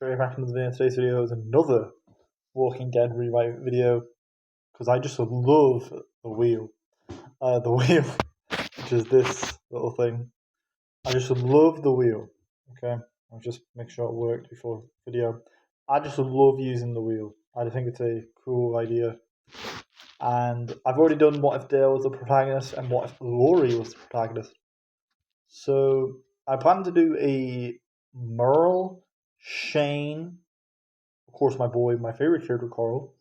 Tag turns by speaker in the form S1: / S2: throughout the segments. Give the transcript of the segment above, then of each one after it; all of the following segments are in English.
S1: Straight back into the video. Today's video is another Walking Dead rewrite video because I just love the wheel. The wheel, which is this little thing. I just love the wheel. Okay, I'll just make sure it worked before video. I just love using the wheel. I think it's a cool idea. And I've already done what if Dale was the protagonist and what if Lori was the protagonist. So I plan to do a Merle, Shane, of course my boy, my favorite character, Carl,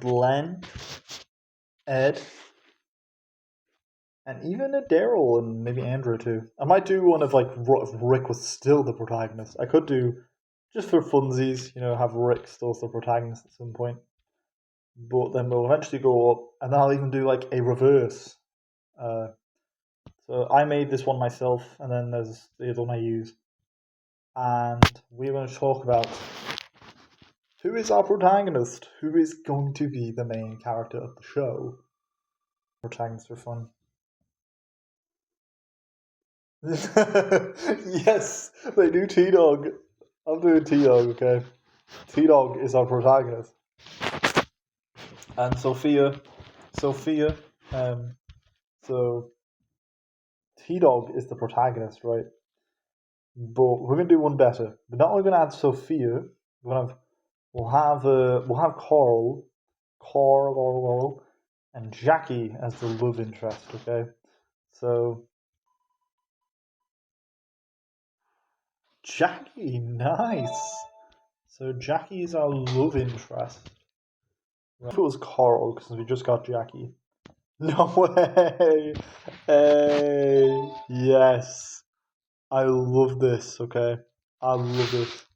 S1: Glenn, Ed, and even a Daryl and maybe Andrew too. I might do one of like if Rick was still the protagonist. I could do just for funsies, have Rick still the protagonist at some point. But then we'll eventually go up, and then I'll even do like a reverse. So I made this one myself, and then there's the other one I use. And we're going to talk about who is our protagonist, who is going to be the main character of the show. Protagonists are fun. Yes, they do TDog. I'm doing TDog, okay? TDog is our protagonist. And Sophia, so TDog is the protagonist, right? But we're gonna do one better. We're not only gonna add Sophia, we'll have Carl, and Jackie as the love interest. Okay, so Jackie, nice. So Jackie is our love interest. Right. If it was Carl, because we just got Jackie. No way! Hey, yes. I love this, okay? I love this.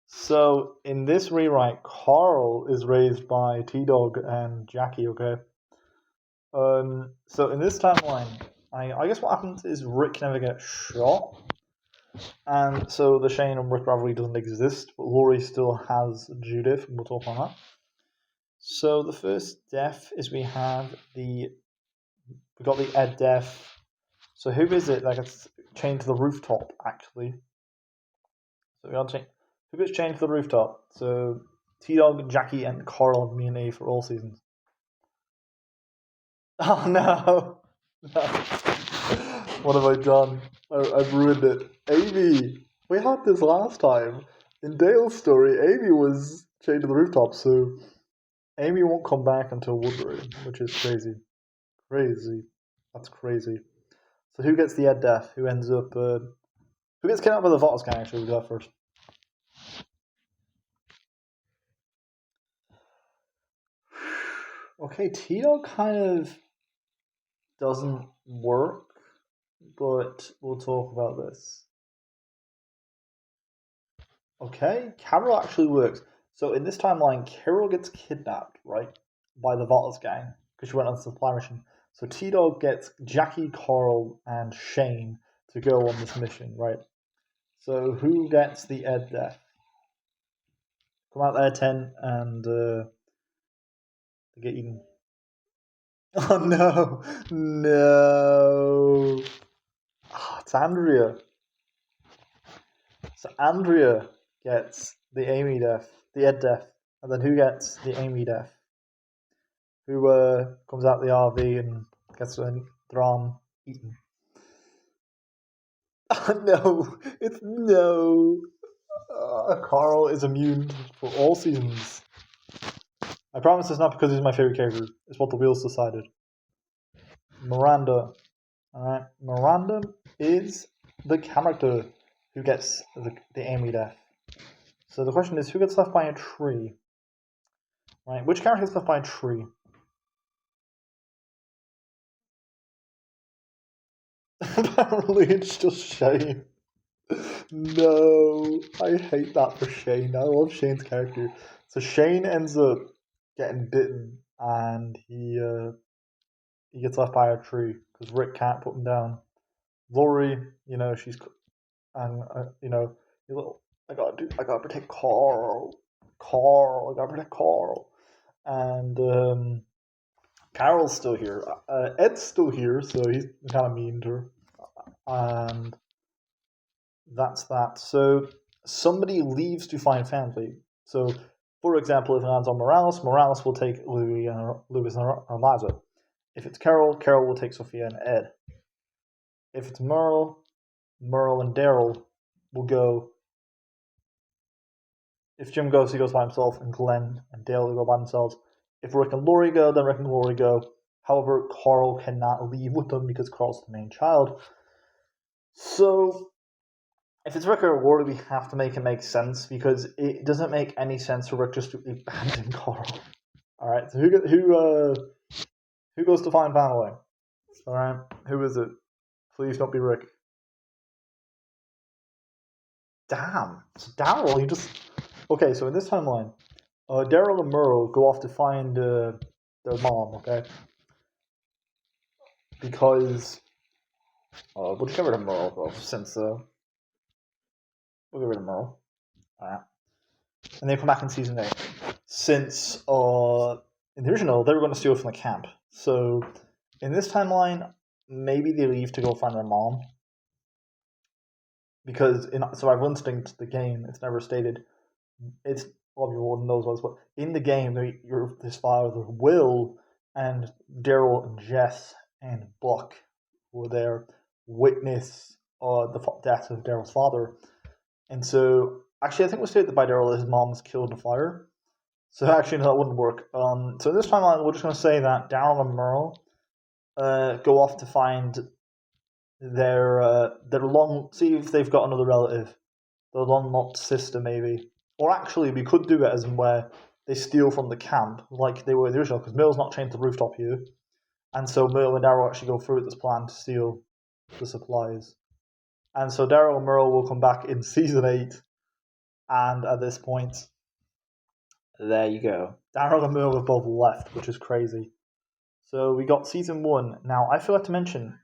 S1: So, in this rewrite, Carl is raised by T-Dog and Jackie, okay? So in this timeline, I guess what happens is Rick never gets shot. And so the Shane and Rick rivalry doesn't exist, but Lori still has Judith, and we'll talk on that. So the first death is we got the Ed death. So who is it that gets chained to the rooftop, actually? So we got who gets chained to the rooftop? So T-Dog, Jackie, and Carl have me and A for all seasons. Oh no! What have I done? I've ruined it. Amy! We had this last time. In Dale's story, Amy was chained to the rooftop, so Amy won't come back until Woodbury, which is crazy. Crazy. That's crazy. So who gets the Ed death? Who ends up... who gets kidnapped by the Vox gang, actually? We'll do that first. Okay, T-Dog kind of doesn't work, but we'll talk about this. Okay, Carol actually works. So in this timeline, Carol gets kidnapped, right, by the Vatos gang because she went on a supply mission. So T-Dog gets Jackie, Carl, and Shane to go on this mission, right? So who gets the Ed death? Come out there, 10, and they get eaten. Oh no, no! Oh, it's Andrea. So Andrea gets the Amy death, the Ed death, and then who gets the Amy death? Who comes out the RV and gets their arm eaten? Oh, no, it's no. Carl is immune for all seasons. I promise it's not because he's my favorite character. It's what the wheels decided. Miranda. Alright, Miranda is the character who gets the Amy death. So the question is, who gets left by a tree? Right, which character gets left by a tree? Apparently it's just Shane. No, I hate that for Shane. I love Shane's character. So Shane ends up getting bitten, and he gets left by a tree because Rick can't put him down. Lori, she's and I gotta protect Carl. I gotta protect Carl, and Carol's still here. Ed's still here, so he's kind of mean to her, and that's that. So somebody leaves to find family. So, for example, if it lands on Morales, Morales will take Louis and Eliza. If it's Carol, Carol will take Sophia and Ed. If it's Merle, Merle and Daryl will go. If Jim goes, he goes by himself, and Glenn and Dale will go by themselves. If Rick and Lori go, then Rick and Lori go. However, Carl cannot leave with them because Carl's the main child. So, if it's Rick or Lori, we have to make it make sense because it doesn't make any sense for Rick just to abandon Carl. All right, so who goes to find family? All right, who is it? Please don't be Rick. Damn, so Daryl, you just okay. So in this timeline, Daryl and Merle go off to find their mom. Okay, because we'll just get rid of Merle though, since we'll get rid of Merle. All right, and they come back in season 8. Since in the original they were going to steal from the camp, so in this timeline maybe they leave to go find their mom. Because in Survival Instinct, the game, it's never stated. It's a lot of people knows what, but in the game, his father Will and Daryl and Jess and Buck were there witness the death of Daryl's father, and so actually I think it was stated that by Daryl that his mom was killed in a fire. So actually no, that wouldn't work. So this time we're just going to say that Daryl and Merle go off to find their long, see if they've got another relative, their long lost sister maybe, or actually we could do it as in where they steal from the camp like they were in the original, because Mill's not chained to the rooftop here, and so Merle and Daryl actually go through with this plan to steal the supplies, and so Daryl and Merle will come back in season 8, and at this point, there you go, Daryl and Merle have both left, which is crazy. So we got season 1. Now I forgot to mention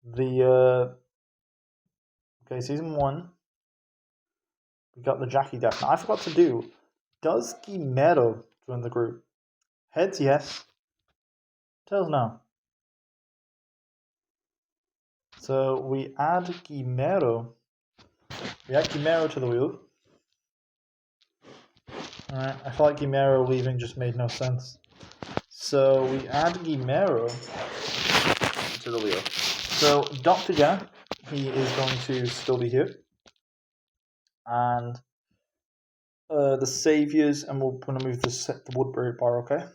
S1: the okay, season 1. We got the Jackie death. Now I forgot to do. Does Guimero join the group? Heads, yes. Tails, no. So we add Guimero. We add Guimero to the wheel. Alright, I felt like Guimero leaving just made no sense. So we add Guimero to the wheel. So Dr. Jack, he is going to still be here. And the Saviors, and we're going to move the Woodbury bar, okay?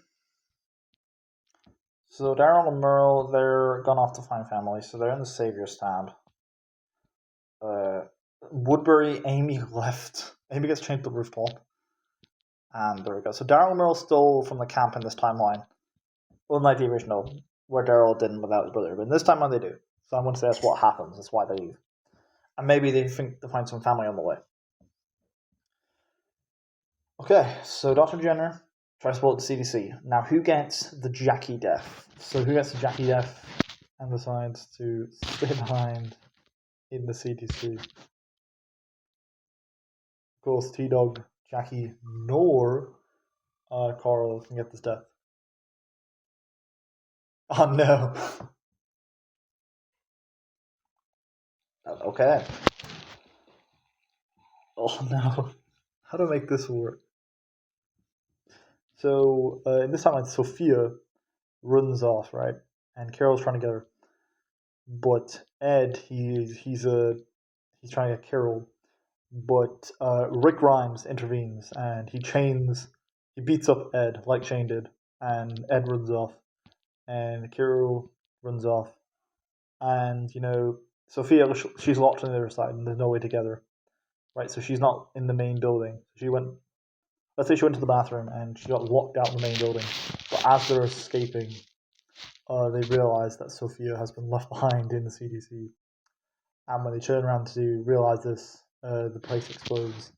S1: So Daryl and Merle, they're gone off to find family, so they're in the Savior stand. Woodbury, Amy left. Amy gets chained to the rooftop. And there we go. So Daryl and Merle stole from the camp in this timeline. Unlike the original, where Daryl didn't without his brother. But in this timeline they do. So I'm going to say that's what happens. That's why they leave. And maybe they think to find some family on the way. Okay, so Dr. Jenner tries to pull up the CDC. Now, who gets the Jackie death? So who gets the Jackie death and decides to stay behind in the CDC? Of course, TDog, Jackie, nor Carl can get this death. Oh no. Okay. Oh no. How do I make this work? So in this timeline, Sophia runs off, right? And Carol's trying to get her. But Ed, he's trying to get Carol. But Rick Grimes intervenes and he beats up Ed like Shane did, and Ed runs off, and Carol runs off, and Sophia, she's locked on the other side, and there's no way to get her, right? So she's not in the main building. Let's say she went to the bathroom and she got locked out in the main building. But as they're escaping, they realize that Sophia has been left behind in the CDC. And when they turn around to realize this, the place explodes.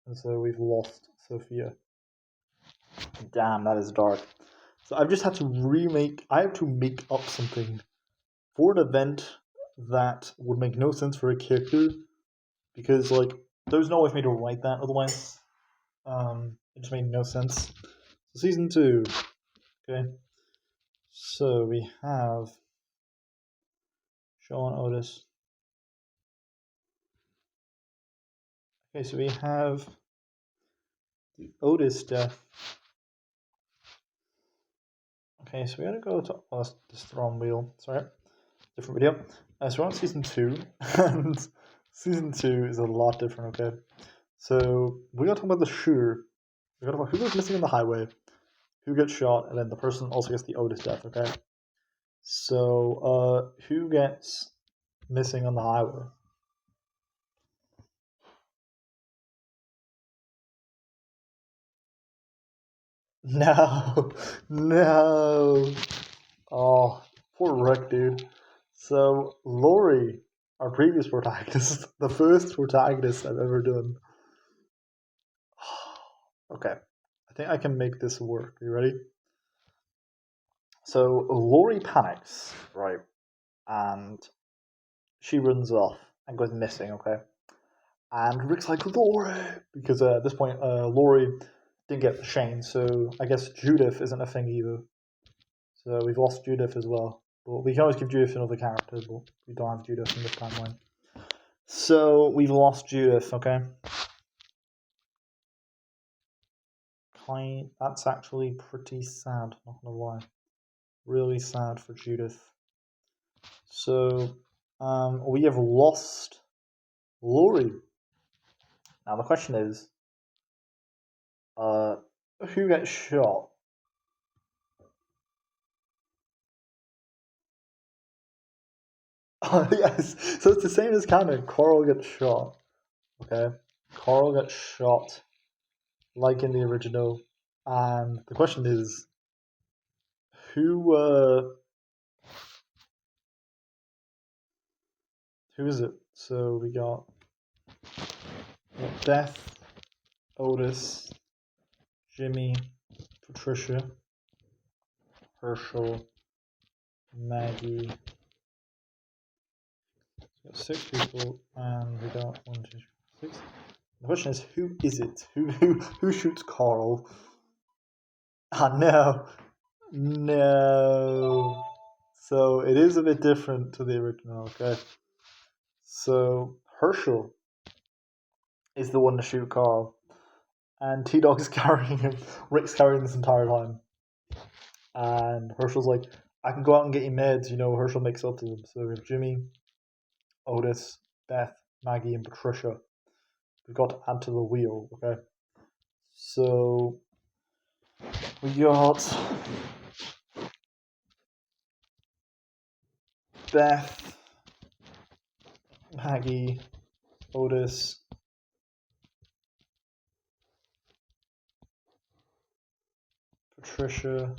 S1: And so we've lost Sophia. Damn, that is dark. So I've just had to I have to make up something for an event that would make no sense for a character. Because, there's no way for me to write that otherwise. It just made no sense. So season 2. Okay. So we have Sean Otis. Okay, so we have the Otis death. Okay, so we're gonna go to this Thron wheel. Sorry, different video. So we're on season 2, and season 2 is a lot different. Okay, so we're gonna talk about the shooter. We're gonna talk about who goes missing on the highway, who gets shot, and then the person also gets the Otis death. Okay, so who gets missing on the highway? No, no. Oh, poor Rick, dude. So, Laurie, our previous protagonist, the first protagonist I've ever done. Okay, I think I can make this work. Are you ready? So, Laurie panics, right? And she runs off and goes missing, okay? And Rick's like, Laurie! Because at this point, Laurie didn't get Shane, so I guess Judith isn't a thing either. So we've lost Judith as well. But we can always give Judith another character, but we don't have Judith in this timeline. So we've lost Judith, okay? That's actually pretty sad, not gonna lie. Really sad for Judith. So we have lost Laurie. Now the question is, who gets shot? Oh, yes. So it's the same as canon. Coral gets shot. Okay. Coral gets shot like in the original. And the question is, who is it? So we got Beth, Otis, Jimmy, Patricia, Herschel, Maggie. We got 6 people, and we got 1, 2, 3, 6. The question is, who is it? Who shoots Carl? Ah, no, no. So it is a bit different to the original. Okay. So Herschel is the one to shoot Carl, and T-Dog is carrying him. Rick's carrying this entire time, and Herschel's like, I can go out and get you meds. You know, Herschel makes up to them. So we have Jimmy, Otis, Beth, Maggie, and Patricia. We've got to add to the wheel, okay? So we got Beth, Maggie, Otis, Patricia,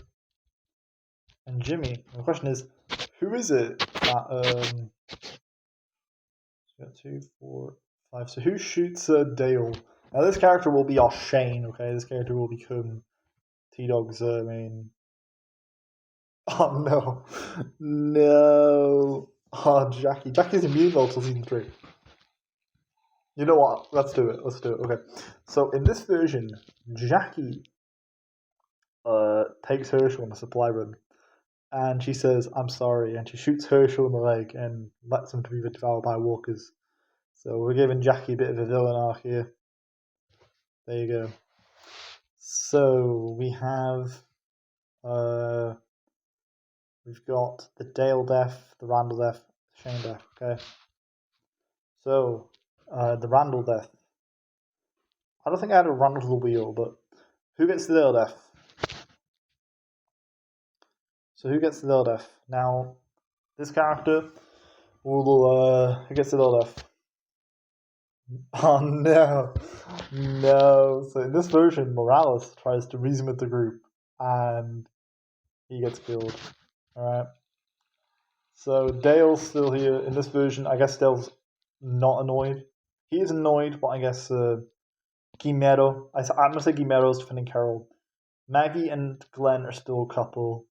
S1: and Jimmy. And the question is, who is it that so we got 2, 4, 5. So who shoots Dale? Now this character will be our Shane, okay? This character will become T-Dog's main. Oh no. No. Oh, Jackie. Jackie's immune though till season 3. You know what? Let's do it. Okay. So in this version, Jackie takes Herschel on a supply run, and she says, "I'm sorry," and she shoots Herschel in the leg and lets him to be devoured by walkers. So we're giving Jackie a bit of a villain arc here. There you go. So we have we've got the Dale death, the Randall death, the Shane death. Okay. So the Randall death. I don't think I had a Randall to the wheel, but who gets the Dale death? So who gets the Dale death? Now, this character who gets the Dale death? Oh no, no. So in this version, Morales tries to reason with the group, and he gets killed. Alright. So Dale's still here. In this version, I guess Dale's not annoyed. He is annoyed, but I guess Guimero. I'm gonna say Guimero's defending Carol. Maggie and Glenn are still a couple,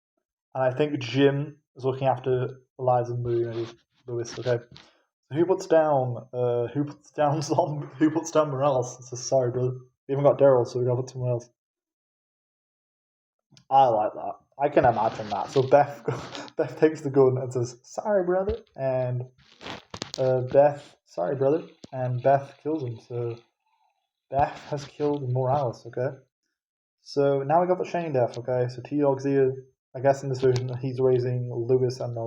S1: and I think Jim is looking after Eliza and Lewis. Okay. So who puts down? Who puts down Morales? It says, sorry, brother. We haven't got Daryl, so we gotta put someone else. I like that. I can imagine that. So Beth takes the gun and says, "Sorry, brother," and Beth, "Sorry, brother," and Beth kills him. So Beth has killed Morales, okay? So now we got the Shane death, okay? So TDog's here. I guess in this version he's raising Lewis and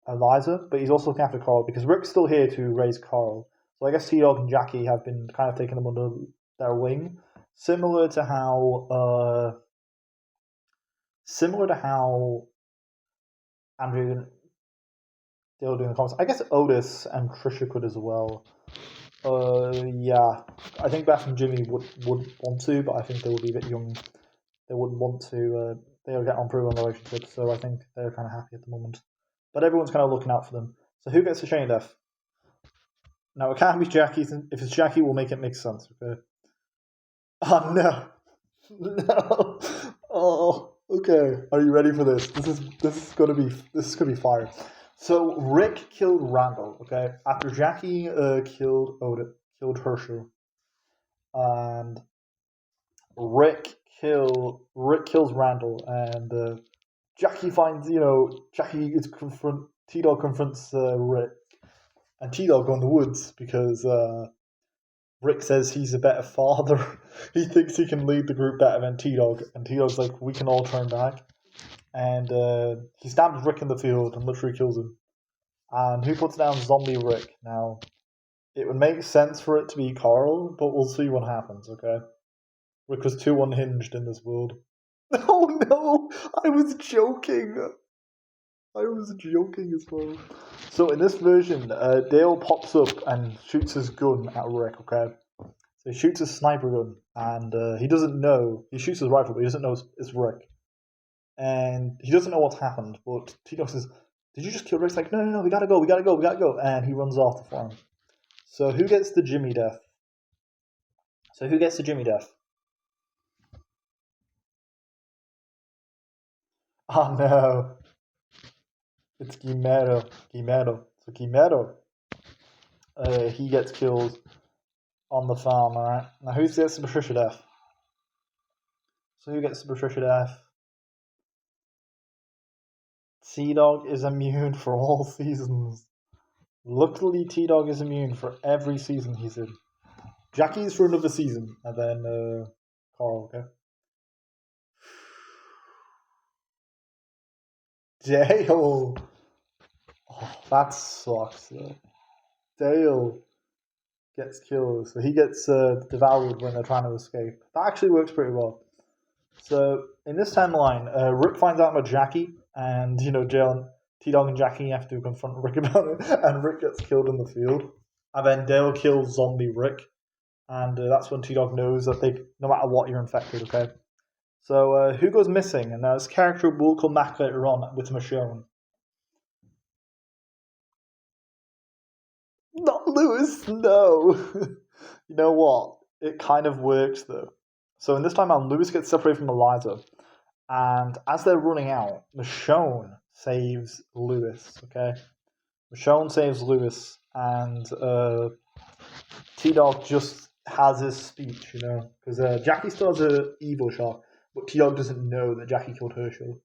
S1: Eliza, but he's also looking after Carl because Rick's still here to raise Carl. So I guess TDog and Jackie have been kind of taking them under their wing, similar to how Andrew and Dale doing the comments. I guess Otis and Trisha could as well. Yeah, I think Beth and Jimmy would want to, but I think they would be a bit young. They wouldn't want to. They'll get on proven relationships, so I think they're kind of happy at the moment. But everyone's kind of looking out for them. So who gets the Shane death? Now it can't be Jackie. If it's Jackie, we'll make it make sense. Okay. Oh no, no. Oh, okay. Are you ready for this? This is gonna be fire. So Rick killed Randall. Okay, after Jackie killed Herschel, and Rick kills Randall, and Jackie finds Jackie is T-Dog confronts Rick, and T-Dog go in the woods because Rick says he's a better father. He thinks he can lead the group better than T-Dog, and T-Dog's like, we can all turn back. And he stabs Rick in the field and literally kills him. And who puts down Zombie Rick? Now, it would make sense for it to be Carl, but we'll see what happens, okay? Rick was too unhinged in this world. Oh no! I was joking! I was joking as well. So in this version, Dale pops up and shoots his gun at Rick, okay? So he shoots his sniper gun, and he doesn't know. He shoots his rifle, but he doesn't know it's Rick. And he doesn't know what's happened, but T-Dog says, did you just kill Rick? It's like, no, we gotta go. And he runs off the farm. So who gets the Jimmy death? Oh no, it's Guimero. So Guimero, he gets killed on the farm, alright? Now who gets the Patricia death? So who gets the Patricia death? T-Dog is immune for all seasons. Luckily, T-Dog is immune for every season he's in. Jackie's for another season, and then Carl, okay? Dale! Oh, that sucks, though. Dale gets killed, so he gets devoured when they're trying to escape. That actually works pretty well. So, in this timeline, Rick finds out about Jackie, and, T-Dog and Jackie have to confront Rick about it, and Rick gets killed in the field. And then Dale kills zombie Rick, and that's when T-Dog knows that no matter what, you're infected, okay? So, who goes missing? And this character will come back later on with Michonne. Not Lewis, no! You know what? It kind of works, though. So in this time out, Lewis gets separated from Eliza, and as they're running out, Michonne saves Lewis, okay? Michonne saves Lewis, and T-Dog just has his speech, because Jackie still has an evil shot, but T-Dog doesn't know that Jackie killed Herschel.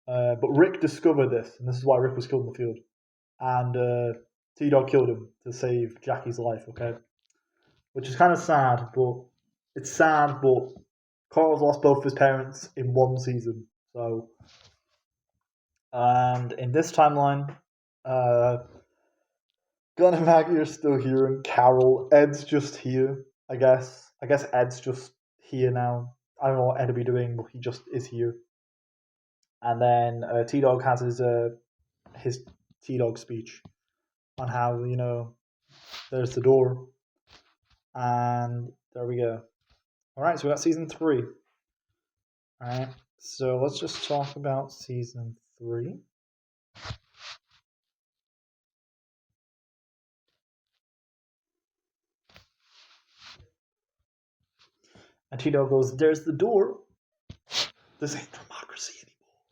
S1: But Rick discovered this, and this is why Rick was killed in the field. And T-Dog killed him to save Jackie's life, okay? Which is kind of sad, but it's sad, but Carl's lost both his parents in one season. So, and in this timeline, Glenn and Maggie are still here, and Carol, Ed's just here, I guess. I guess Ed's just here now. I don't know what Ed will be doing, but he just is here. And then T-Dog has his T-Dog speech on how, there's the door. And there we go. Alright, so we got season 3. Alright, so let's just talk about season 3. And T-Dog goes, there's the door. This ain't democracy anymore.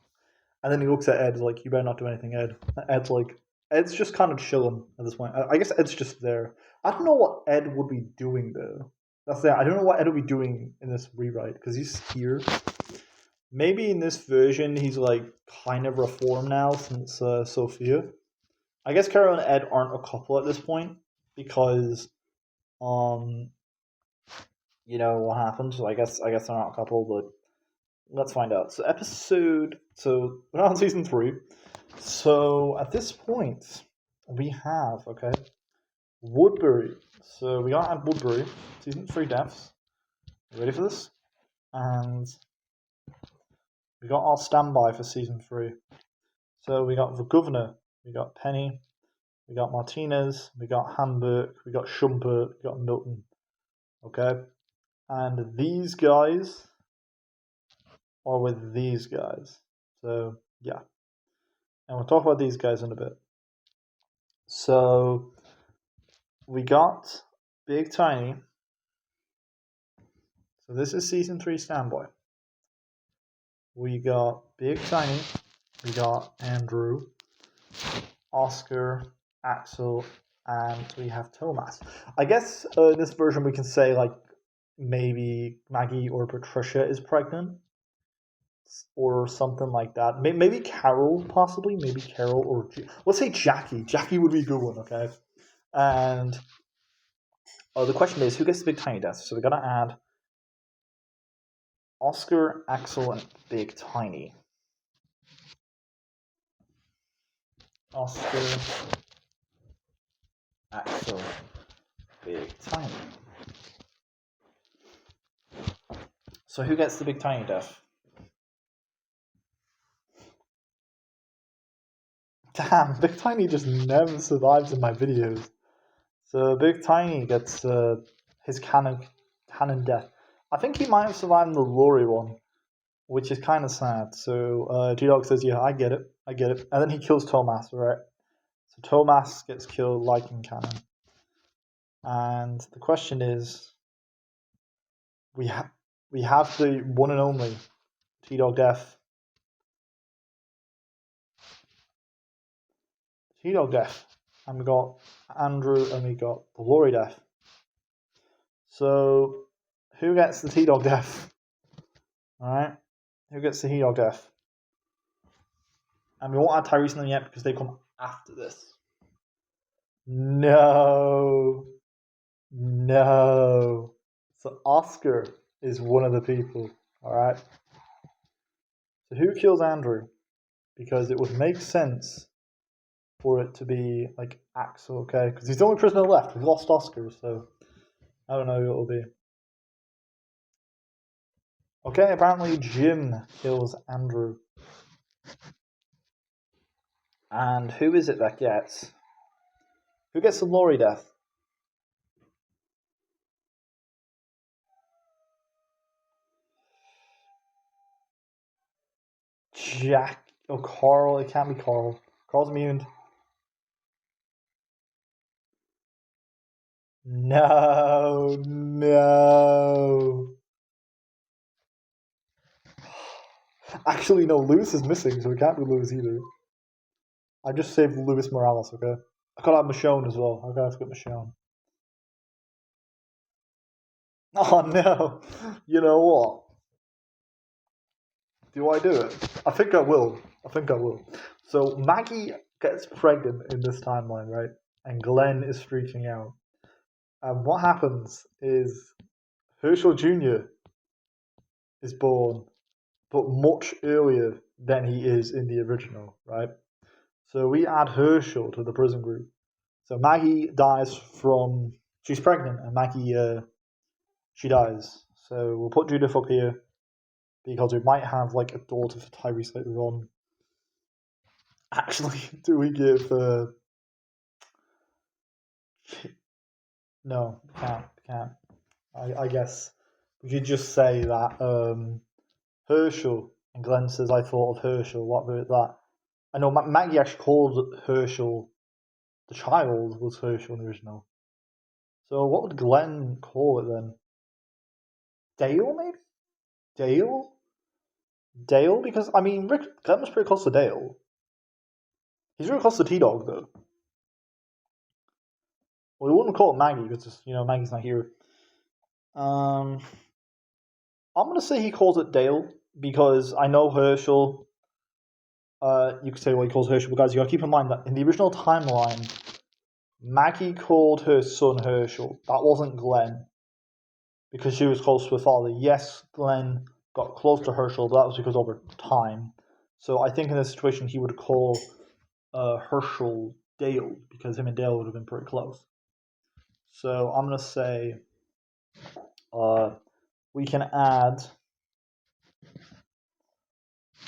S1: And then he looks at Ed like, you better not do anything, Ed. Ed's just kind of chilling at this point. I guess Ed's just there. I don't know what Ed would be doing, though. I don't know what Ed will be doing in this rewrite, because he's here. Maybe in this version, he's kind of reformed now since Sophia. I guess Carol and Ed aren't a couple at this point, because you know what happened. So I guess they're not a couple, but let's find out. So we're on season 3. So at this point, we have Woodbury. So we got at Woodbury season 3 deaths. You ready for this? And we got our standby for season 3. So we got the governor, we got Penny, we got Martinez, we got Hamburg, we got Schumpert, we got Milton. Okay? And these guys are with these guys. So, yeah. And we'll talk about these guys in a bit. So, we got Big Tiny. So, this is season 3 standby. We got Big Tiny. We got Andrew, Oscar, Axel, and we have Thomas. I guess in this version we can say, like, maybe Maggie or Patricia is pregnant. Or something like that. Maybe Carol, possibly. Maybe Carol or... let's say Jackie. Jackie would be a good one, okay? And the question is, who gets the Big Tiny death? So we gotta add Oscar, Axel, and Big Tiny. Oscar, Axel, Big Tiny. So who gets the Big Tiny death? Damn, Big Tiny just never survives in my videos. So Big Tiny gets his canon death. I think he might have survived in the Laurie one, which is kind of sad. So TDog says, yeah, I get it. And then he kills Thomas, right? So Thomas gets killed like in canon. And the question is, we have the one and only TDog death. TDog death. And we got Andrew and we got the Laurie death. So who gets the TDog death? Alright? Who gets the TDog death? And we won't add Tyrese in them yet because they come after this. No. So Oscar is one of the people. Alright? So who kills Andrew? Because it would make sense for it to be like Axel, okay? Because he's the only prisoner left. We've lost Oscar, so I don't know who it'll be. Okay, apparently Jim kills Andrew. And who is it that gets? Who gets the Laurie death? Jack. Oh, Carl. It can't be Carl. Carl's immune. No. Actually, no. Lewis is missing, so it can't be Lewis either. I just saved Lewis Morales, okay? I gotta have Michonne as well. I gotta have to get Michonne. Oh no. You know what? Do I do it? I think I will. So Maggie gets pregnant in this timeline, right? And Glenn is freaking out. And what happens is Herschel Jr. is born, but much earlier than he is in the original, right? So we add Herschel to the prison group. So Maggie dies from... she's pregnant, and Maggie, she dies. So we'll put Judith up here, because we might have like a daughter for Tyrese later on. Actually, do we give... no, can't. I guess we could just say that Herschel, and Glenn says, I thought of Herschel, what about that? I know Maggie actually called Herschel, the child was Herschel in the original. So what would Glenn call it then? Dale, maybe? Dale? Because, I mean, Glenn was pretty close to Dale. He's really close to TDog, though. Well, we wouldn't call it Maggie, because, Maggie's not here. I'm going to say he calls it Dale, because I know Herschel... you could say, well, he calls Herschel, but guys, you got to keep in mind that in the original timeline, Maggie called her son Herschel. That wasn't Glenn because she was close to her father. Yes, Glenn got close to Herschel, but that was because over time. So I think in this situation he would call Herschel Dale because him and Dale would have been pretty close. So I'm gonna say we can add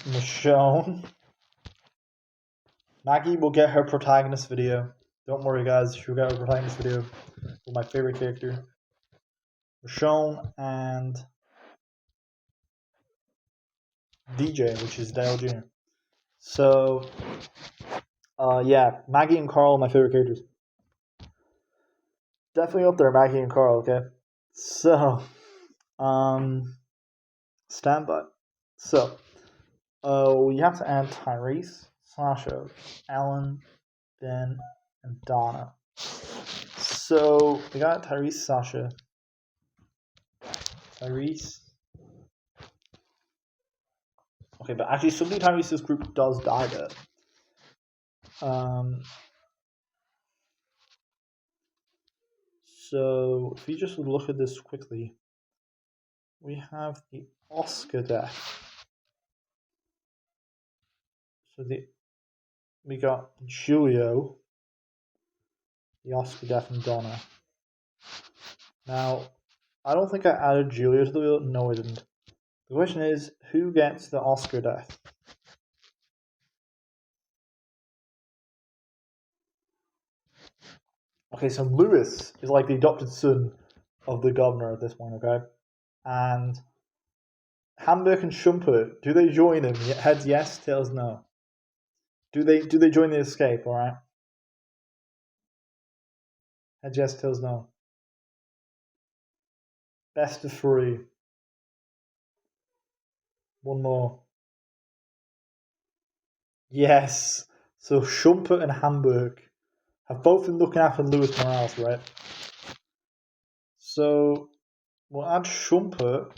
S1: Michonne. Maggie will get her protagonist video. Don't worry, guys. She'll get her protagonist video with my favorite character, Michonne, and DJ, which is Dale Jr. So, yeah, Maggie and Carl are my favorite characters. Definitely up there, Maggie and Carl. Okay, so, stand by. So, we have to add Tyrese, Sasha, Alan, Ben, and Donna. So we got Tyrese, Sasha, Tyrese. Okay, but actually, somebody Tyrese's group does die there. So if we just look at this quickly, we have the Oscar death. So we got Julio, the Oscar death, and Donna. Now, I don't think I added Julio to the wheel. No, I didn't. The question is, who gets the Oscar death? Okay, so Lewis is like the adopted son of the governor at this point, okay? And Hamburg and Schumpeter, do they join him? Heads yes, tails no. Do they join the escape, alright? Heads yes, tails no. Best of 3. One more. Yes. So Schumpeter and Hamburg have both been looking after Lewis Morales, right? So we'll add Schumpeter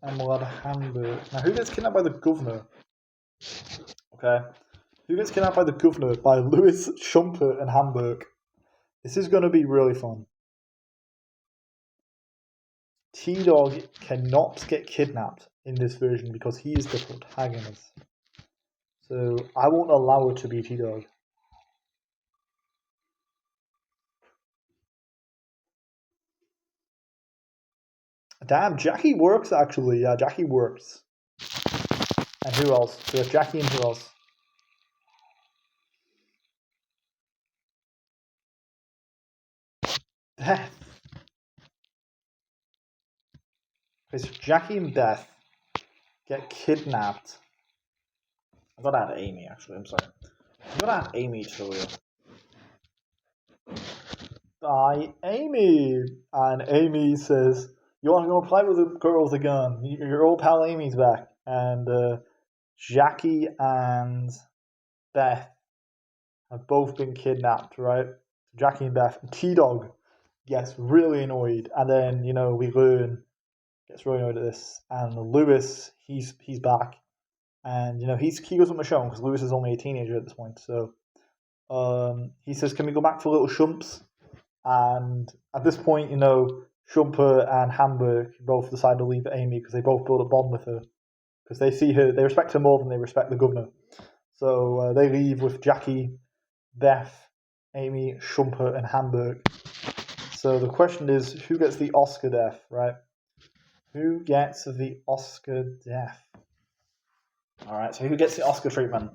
S1: and we'll add Hamburg. Now who gets kidnapped by the governor? Okay. Who gets kidnapped by the governor? By Lewis, Schumpeter, and Hamburg. This is going to be really fun. TDog cannot get kidnapped in this version because he is the protagonist. So I won't allow it to be TDog. Damn, Jackie works actually. Yeah, Jackie works. And who else? We have Jackie and who else? Beth. Okay, so Jackie and Beth get kidnapped. I'm gonna add Amy actually, I'm sorry. I'm gonna add Amy to the wheel. Bye, Amy! And Amy says, you wanna go play with the girl with the gun? Your old pal Amy's back. And Jackie and Beth have both been kidnapped, right? Jackie and Beth. And T-Dog gets really annoyed. And then, we learn, gets really annoyed at this. And Lewis, he's back. And, he goes with Michonne because Lewis is only a teenager at this point. So he says, can we go back for little shumps? And at this point, Shumper and Hamburg both decide to leave Amy because they both build a bond with her. Because they see her, they respect her more than they respect the governor. So they leave with Jackie, Beth, Amy, Schumper, and Hamburg. So the question is, who gets the Oscar death, right? Who gets the Oscar death? Alright, so who gets the Oscar treatment?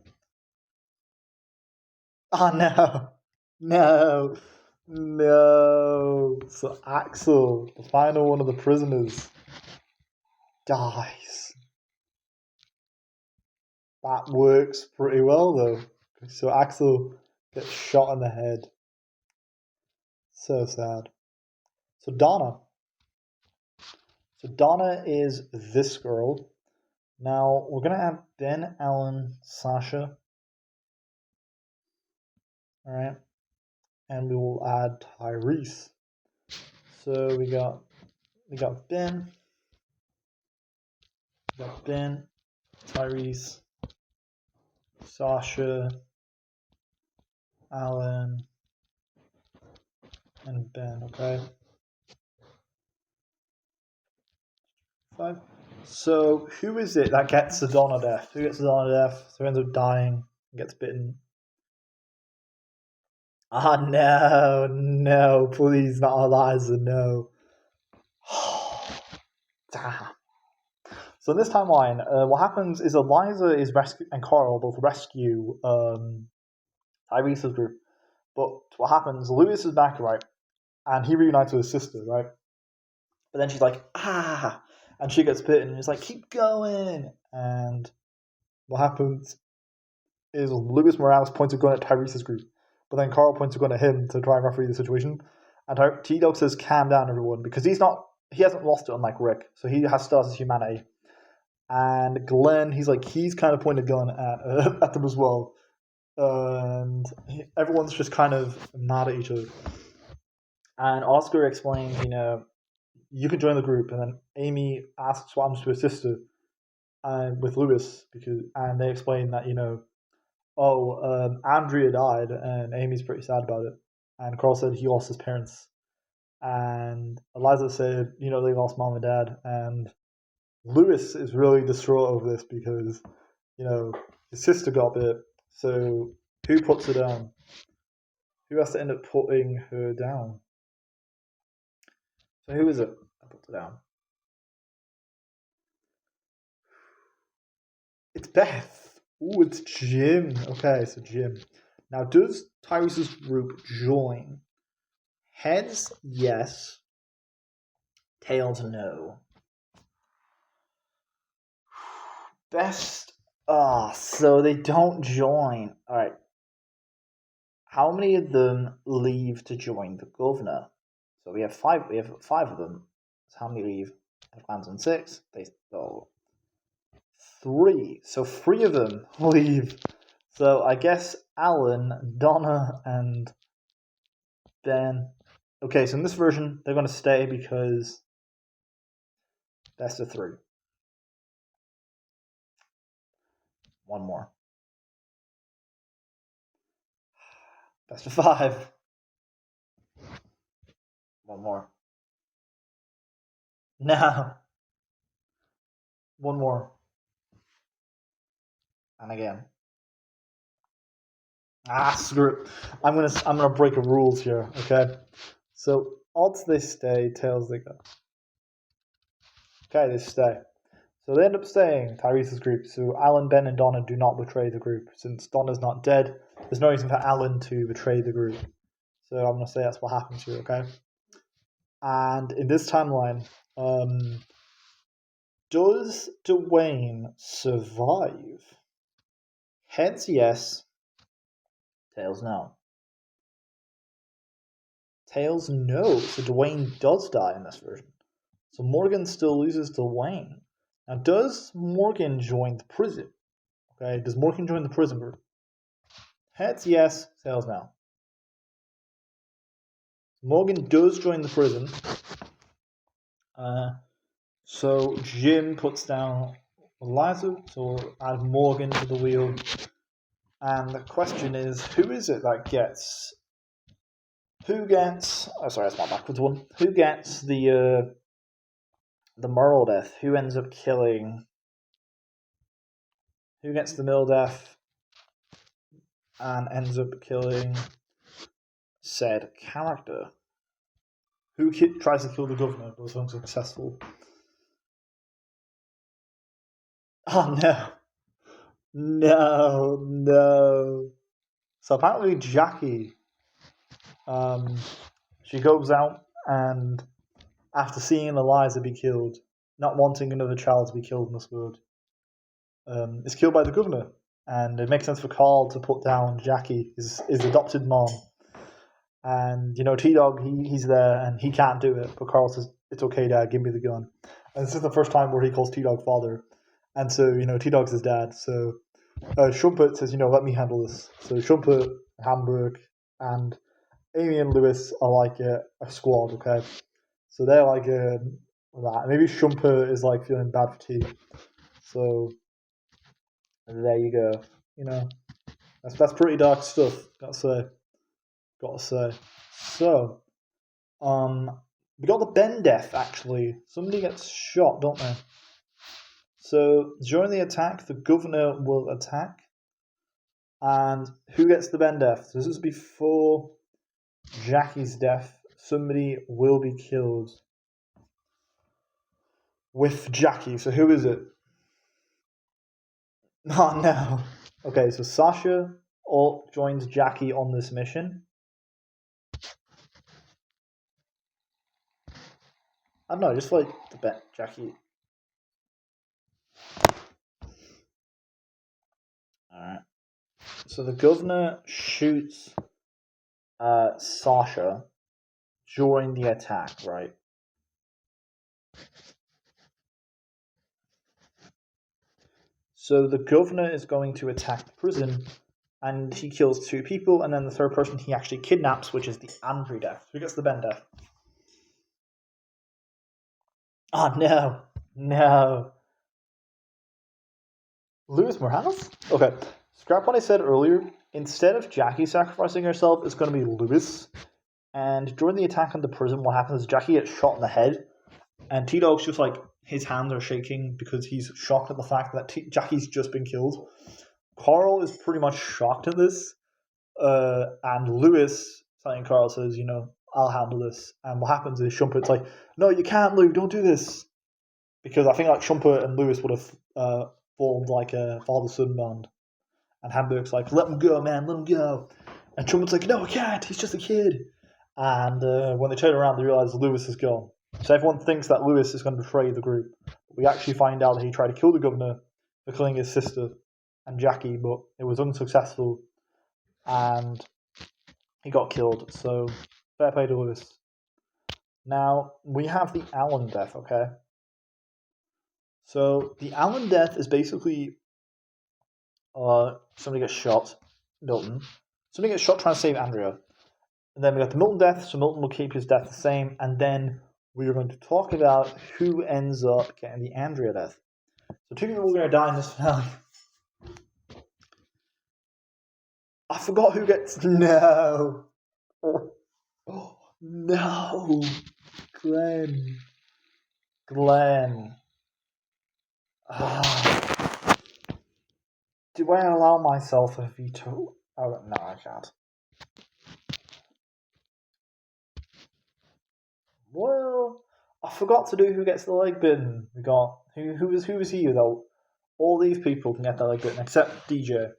S1: Oh no! No! No! So Axel, the final one of the prisoners, dies. That works pretty well though. So Axel gets shot in the head. So sad. So Donna. So Donna is this girl. Now we're gonna add Ben, Alan, Sasha. Alright. And we will add Tyrese. So we got Ben. We got Ben, Tyrese, Sasha, Alan, and Ben, okay? 5. So, who is it that gets the Donna death? Who gets the Donna death? So, he ends up dying and gets bitten. Ah, no, please, not Eliza, no. Damn. So in this timeline, what happens is Eliza is and Carl both rescue Tyrese's group. But what happens, Lewis is back, right? And he reunites with his sister, right? But then she's like, and she gets bitten, and he's like, keep going. And what happens is Luis Morales points a gun at Tyrese's group, but then Carl points a gun at him to try and referee the situation. And TDog says, calm down, everyone, because he hasn't lost it unlike Rick, so he has still has his humanity. And Glenn, he's kind of pointing a gun at them as well. And everyone's just kind of mad at each other. And Oscar explains, you can join the group, and then Amy asks what happens to her sister with Lewis, and they explain that, Andrea died, and Amy's pretty sad about it. And Carl said he lost his parents. And Eliza said, they lost mom and dad. And Lewis is really distraught over this because, his sister got bit. So who puts her down? Who has to end up putting her down? So who is it that puts her down? It's Beth. Ooh, it's Jim. Okay, so Jim. Now, does Tyrese's group join? Heads, yes. Tails, no. Best. So they don't join. Alright. How many of them leave to join the governor? So we have five of them. So how many leave? It lands on 6. They go 3. So 3 of them leave. So I guess Alan, Donna, and Ben. Okay, so in this version, they're going to stay because best of 3. One more. Best of 5. One more. No. One more. And again. Screw it. I'm gonna break the rules here, okay? So odds they stay, tails they go. Okay, they stay. So they end up staying, Tyrese's group. So Alan, Ben, and Donna do not betray the group. Since Donna's not dead, there's no reason for Alan to betray the group. So I'm gonna say that's what happens here, okay? And in this timeline, does Dwayne survive? Heads, yes. Tails, no. Tails, no. So Dwayne does die in this version. So Morgan still loses to Dwayne. Now, does Morgan join the prison? Okay, does Morgan join the prison group? Heads, yes. Tails, no. Morgan does join the prison. So Jim puts down Eliza, so add Morgan to the wheel. And the question is, who is it that gets? Who gets? Oh, sorry, that's my backwards one. Who gets the Merle death? Who ends up killing? Who gets the Mill death and ends up killing said character? Who tries to kill the governor but is unsuccessful? Oh no. No. So apparently Jackie, she goes out and after seeing Eliza be killed, not wanting another child to be killed in this world, is killed by the governor. And it makes sense for Carl to put down Jackie, his adopted mom. And, T-Dog, he's there and he can't do it. But Carl says, it's okay, Dad, give me the gun. And this is the first time where he calls T-Dog father. And so, T-Dog's his dad. So Shumpert says, let me handle this. So Shumpert, Hamburg, and Amy and Lewis are like a squad, okay? So they're like that. Maybe Shumpert is like feeling bad for T. So there you go. That's pretty dark stuff, gotta say. So We got the Ben death, actually. Somebody gets shot, don't they? So during the attack, the governor will attack. And who gets the Ben death? So this is before Jackie's death. Somebody will be killed with Jackie. So who is it? Oh no. Okay, so Sasha joins Jackie on this mission. I don't know, just like the bet Jackie. Alright. So the governor shoots Sasha during the attack, right? So the governor is going to attack the prison, and he kills 2 people, and then the third person he actually kidnaps, which is the Andrew death. Who gets the Ben death? Oh no, no. Luis Morales? Okay. Scrap what I said earlier. Instead of Jackie sacrificing herself, it's going to be Luis. And during the attack on the prison, what happens is Jackie gets shot in the head, and T-Dog's just like, his hands are shaking because he's shocked at the fact that Jackie's just been killed. Carl is pretty much shocked at this, and Luis, saying Carl says, I'll handle this. And what happens is Shumpert's like, no, you can't, Lou, don't do this. Because I think like Shumpert and Luis would have formed like a father-son band. And Hamburg's like, let him go, man, let him go. And Shumpert's like, no, I can't, he's just a kid. And when they turn around, they realize Luis is gone. So everyone thinks that Luis is going to betray the group. But we actually find out that he tried to kill the governor for killing his sister and Jackie, but it was unsuccessful. And he got killed. So fair play to Luis. Now, we have the Allen death, okay? So the Allen death is basically somebody gets shot, Milton. Somebody gets shot trying to save Andrea. And then we got the Milton death, so Milton will keep his death the same. And then we are going to talk about who ends up getting the Andrea death. So 2 people are going to die in this finale. I forgot who gets... No! Oh, no! Glenn. Do I allow myself a veto? Oh, no, I can't. Well, I forgot to do who gets the leg bitten. We got who was he though? All these people can get their leg bitten except DJ.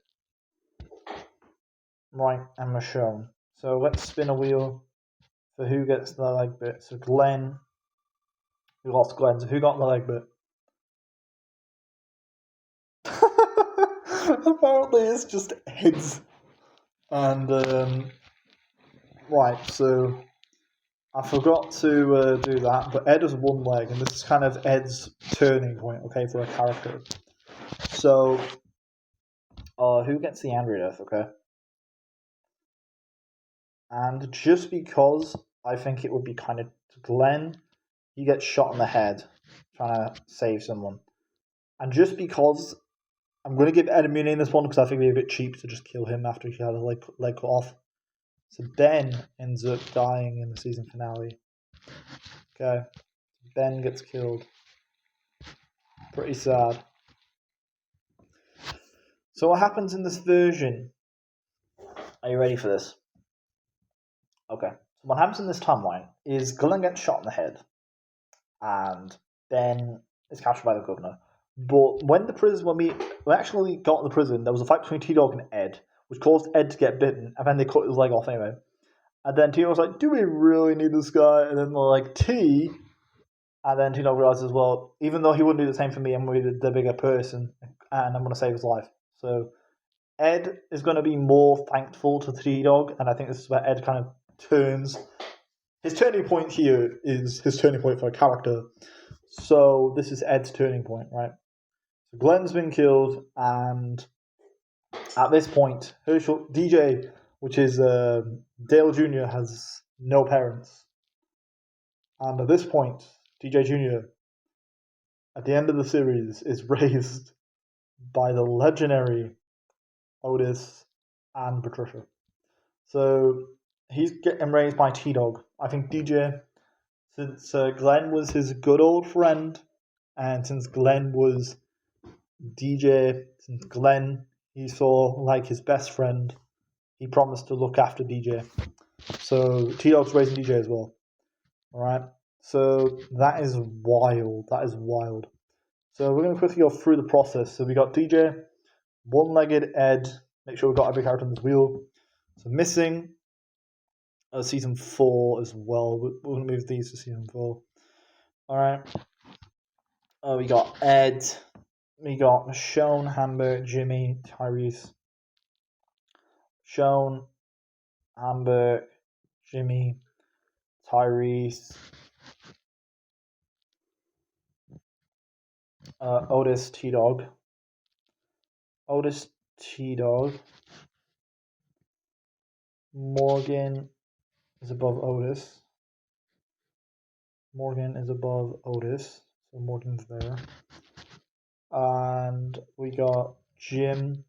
S1: Right, and Michonne. So let's spin a wheel for who gets the leg bit. So Glenn. We lost Glenn. So who got the leg bit? Apparently it's just heads. And right, so I forgot to do that, but Ed has 1 leg, and this is kind of Ed's turning point, okay, for a character. So, who gets the Andrea death, okay? And just because I think it would be kind of Glenn, he gets shot in the head trying to save someone. And just because I'm going to give Ed immunity in this one because I think it'd be a bit cheap to just kill him after he had a leg cut off. So Ben ends up dying in the season finale. Okay. Ben gets killed. Pretty sad. So what happens in this version? Are you ready for this? Okay. So what happens in this timeline is Glenn gets shot in the head. And Ben is captured by the governor. But when we actually got in the prison, there was a fight between T-Dog and Ed, which caused Ed to get bitten, and then they cut his leg off anyway. And then T-Dog was like, do we really need this guy? And then they're like, T. And then T-Dog realizes, well, even though he wouldn't do the same for me, I'm going to be the bigger person, and I'm going to save his life. So Ed is going to be more thankful to T-Dog, and I think this is where Ed kind of turns. His turning point here is his turning point for a character. So this is Ed's turning point, right? So Glenn's been killed, and at this point, DJ, which is Dale Jr., has no parents. And at this point, DJ Jr., at the end of the series, is raised by the legendary Otis and Patricia. So he's getting raised by T-Dog. I think DJ, since Glenn was his good old friend, and since Glenn was DJ, since Glenn he saw like his best friend, he promised to look after DJ. So TDog's raising DJ as well. Alright? So that is wild. That is wild. So we're going to quickly go through the process. So we got DJ, one-legged Ed. Make sure we got every character on this wheel. So missing season 4 as well. We're going to move these to season 4. Alright. We got Ed. We got Michonne, Amber, Jimmy, Tyrese. Michonne, Amber, Jimmy, Tyrese, Otis, TDog. Otis, TDog. Morgan is above Otis. Morgan is above Otis. So Morgan's there. And we got Jim.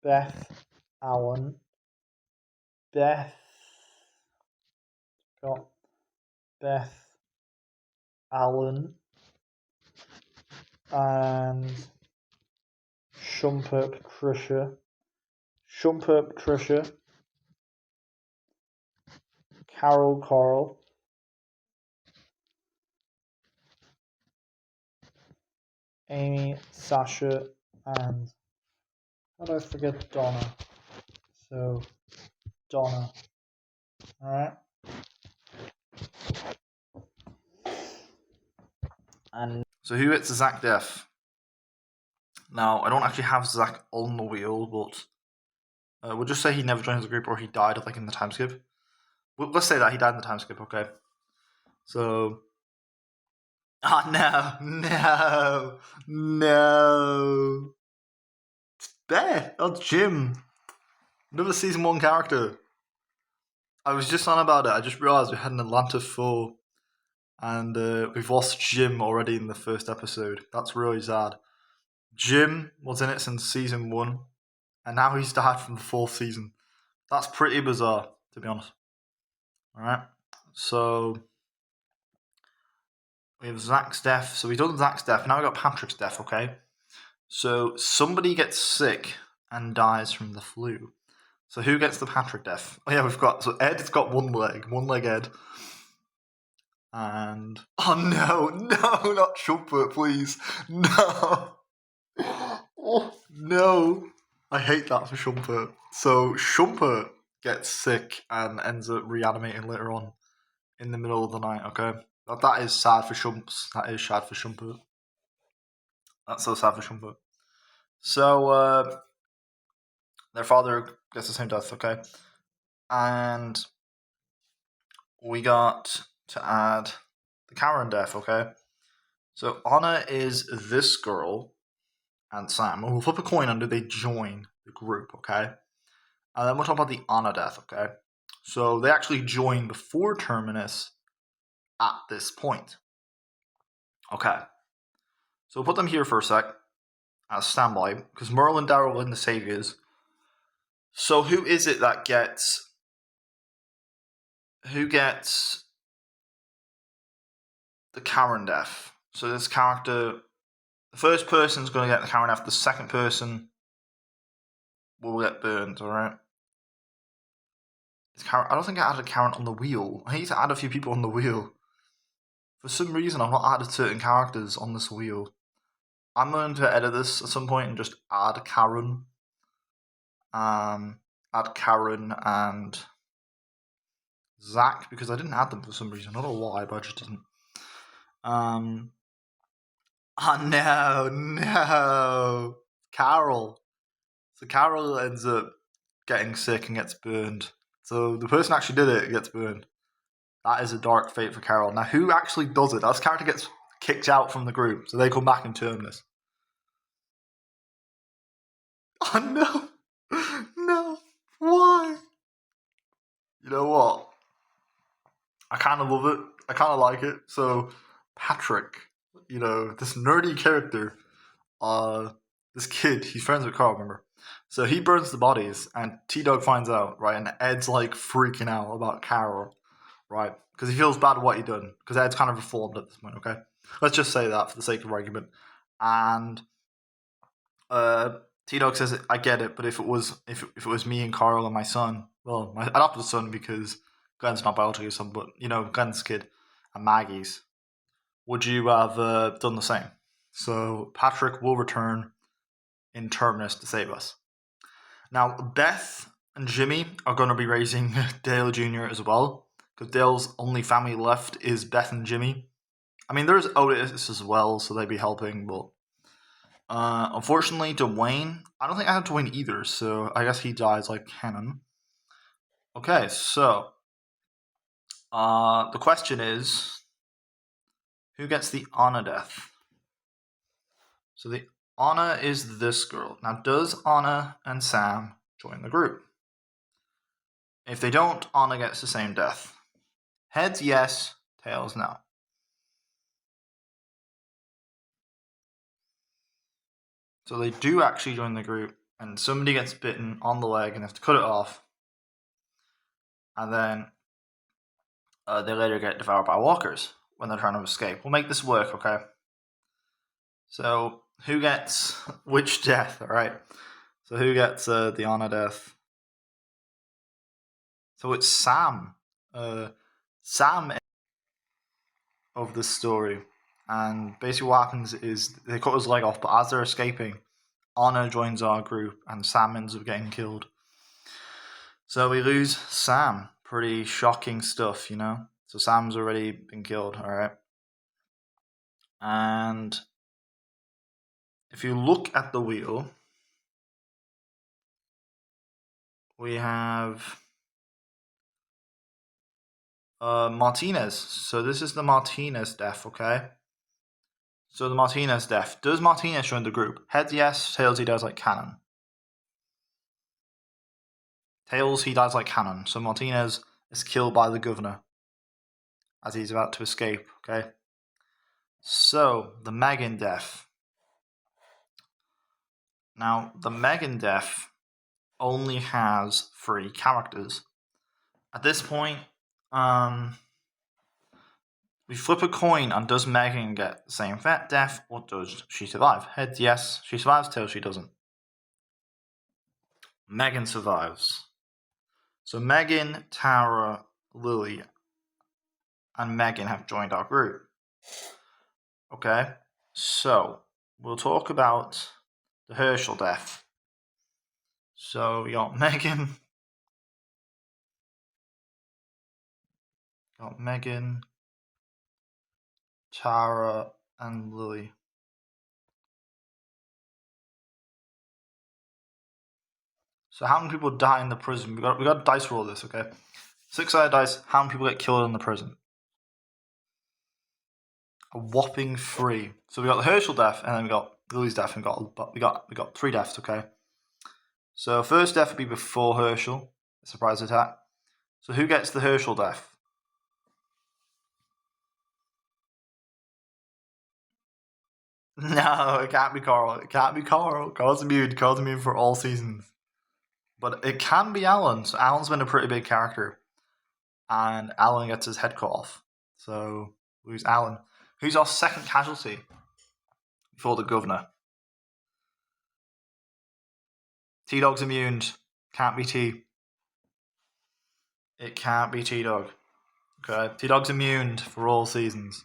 S1: Beth, Allen. Beth. Got Beth, Allen. And Shumper, Patricia. Shumper, Patricia. Carol, Carl. Amy, Sasha, and how did I forget Donna? So, Donna. Alright. And so who hits Zach Def? Now, I don't actually have Zach on the wheel, but we'll just say he never joins the group or he died like in the time skip. Let's say that he died in the time skip, okay? So, no. It's Beth. Oh, Jim. Another season 1 character. I was just on about it. I just realised we had an Atlanta 4 and we've lost Jim already in the first episode. That's really sad. Jim was in it since season 1 and now he's died from the 4th season. That's pretty bizarre, to be honest. Alright, so we have Zach's death. So we've done Zach's death. Now we got Patrick's death, okay? So somebody gets sick and dies from the flu. So who gets the Patrick death? Oh yeah, we've got, so Ed's got one leg Ed. And, oh no, not Shumpert, please. No. Oh, no. I hate that for Shumpert. So Shumpert gets sick and ends up reanimating later on in the middle of the night, okay? That is sad for Shumps. That is sad for Shumpert. That's so sad for Shumpert. So, their father gets the same death, okay? And we got to add the Karen death, okay? So Anna is this girl and Sam. We'll flip a coin on do they join the group, okay? And then we'll talk about the Anna death, okay? So they actually join before Terminus at this point. Okay. So we'll put them here for a sec as standby, because Merle and Daryl are in the saviors. So who is it that gets... Who gets the Karen death? So this character... The first person's going to get the Karen death. The second person will get burned, alright? I don't think I added Karen on the wheel. I need to add a few people on the wheel. For some reason, I've not added certain characters on this wheel. I'm going to edit this at some point and just add Karen. Add Karen and Zach, because I didn't add them for some reason. I don't know why, but I just didn't. Oh no. Carol. So Carol ends up getting sick and gets burned. So the person who actually did it gets burned. That is a dark fate for Carol. Now, who actually does it? That character gets kicked out from the group, so they come back and turn this. Oh no! No! Why? You know what? I kind of love it. I kind of like it. So, Patrick, you know, this nerdy character, this kid, he's friends with Carl, remember? So he burns the bodies, and TDog finds out, right? And Ed's like freaking out about Carol, right? Because he feels bad at what he done. Because Ed's kind of reformed at this point, okay? Let's just say that for the sake of argument. And T-Dog says, "I get it, but if it was me and Carl and my son, well, my adopted son, because Glenn's not biological son, but Glenn's kid and Maggie's, would you have done the same?" So Patrick will return in Terminus to save us. Now Beth and Jimmy are going to be raising Dale Jr. as well, because Dale's only family left is Beth and Jimmy. I mean, there's Otis as well, so they'd be helping, but unfortunately, Dwayne, I don't think I have Dwayne either, so I guess he dies like canon. Okay, so the question is, who gets the honor death? So the honor is this girl. Now, does Anna and Sam join the group? If they don't, Anna gets the same death. Heads, yes. Tails, no. So they do actually join the group, and somebody gets bitten on the leg and they have to cut it off. And then they later get devoured by walkers when they're trying to escape. We'll make this work, okay? So who gets which death, alright? So who gets the honor death? So it's Sam. Sam of the story. And basically what happens is they cut his leg off, but as they're escaping, Anna joins our group and Sam ends up getting killed. So we lose Sam. Pretty shocking stuff, So Sam's already been killed, alright? And if you look at the wheel, we have Martinez. So this is the Martinez death, okay? So the Martinez death. Does Martinez join the group? Heads, yes. Tails, he dies like canon. Tails, he dies like canon. So Martinez is killed by the governor as he's about to escape, okay? So, the Megan death. Now, the Megan death only has 3 characters. At this point, we flip a coin, and does Megan get the same death, or does she survive? Heads, yes, she survives. Tails, she doesn't. Megan survives. So Megan, Tara, Lily, and Megan have joined our group. Okay, so we'll talk about the Herschel death. So we got Megan, Tara, and Lily. So how many people die in the prison? We got to dice roll this, okay? 6-sided dice. How many people get killed in the prison? A whopping 3. So we got the Herschel death, and then we got Lily's death, and we got 3 deaths, okay? So first death would be before Herschel, a surprise attack. So who gets the Herschel death? No, it can't be Carl. It can't be Carl. Carl's immune. Carl's immune for all seasons. But it can be Alan. So Alan's been a pretty big character. And Alan gets his head cut off. So who's Alan? Who's our second casualty before the governor? T-Dog's immune. Can't be T. It can't be T-Dog. Okay, T-Dog's immune for all seasons.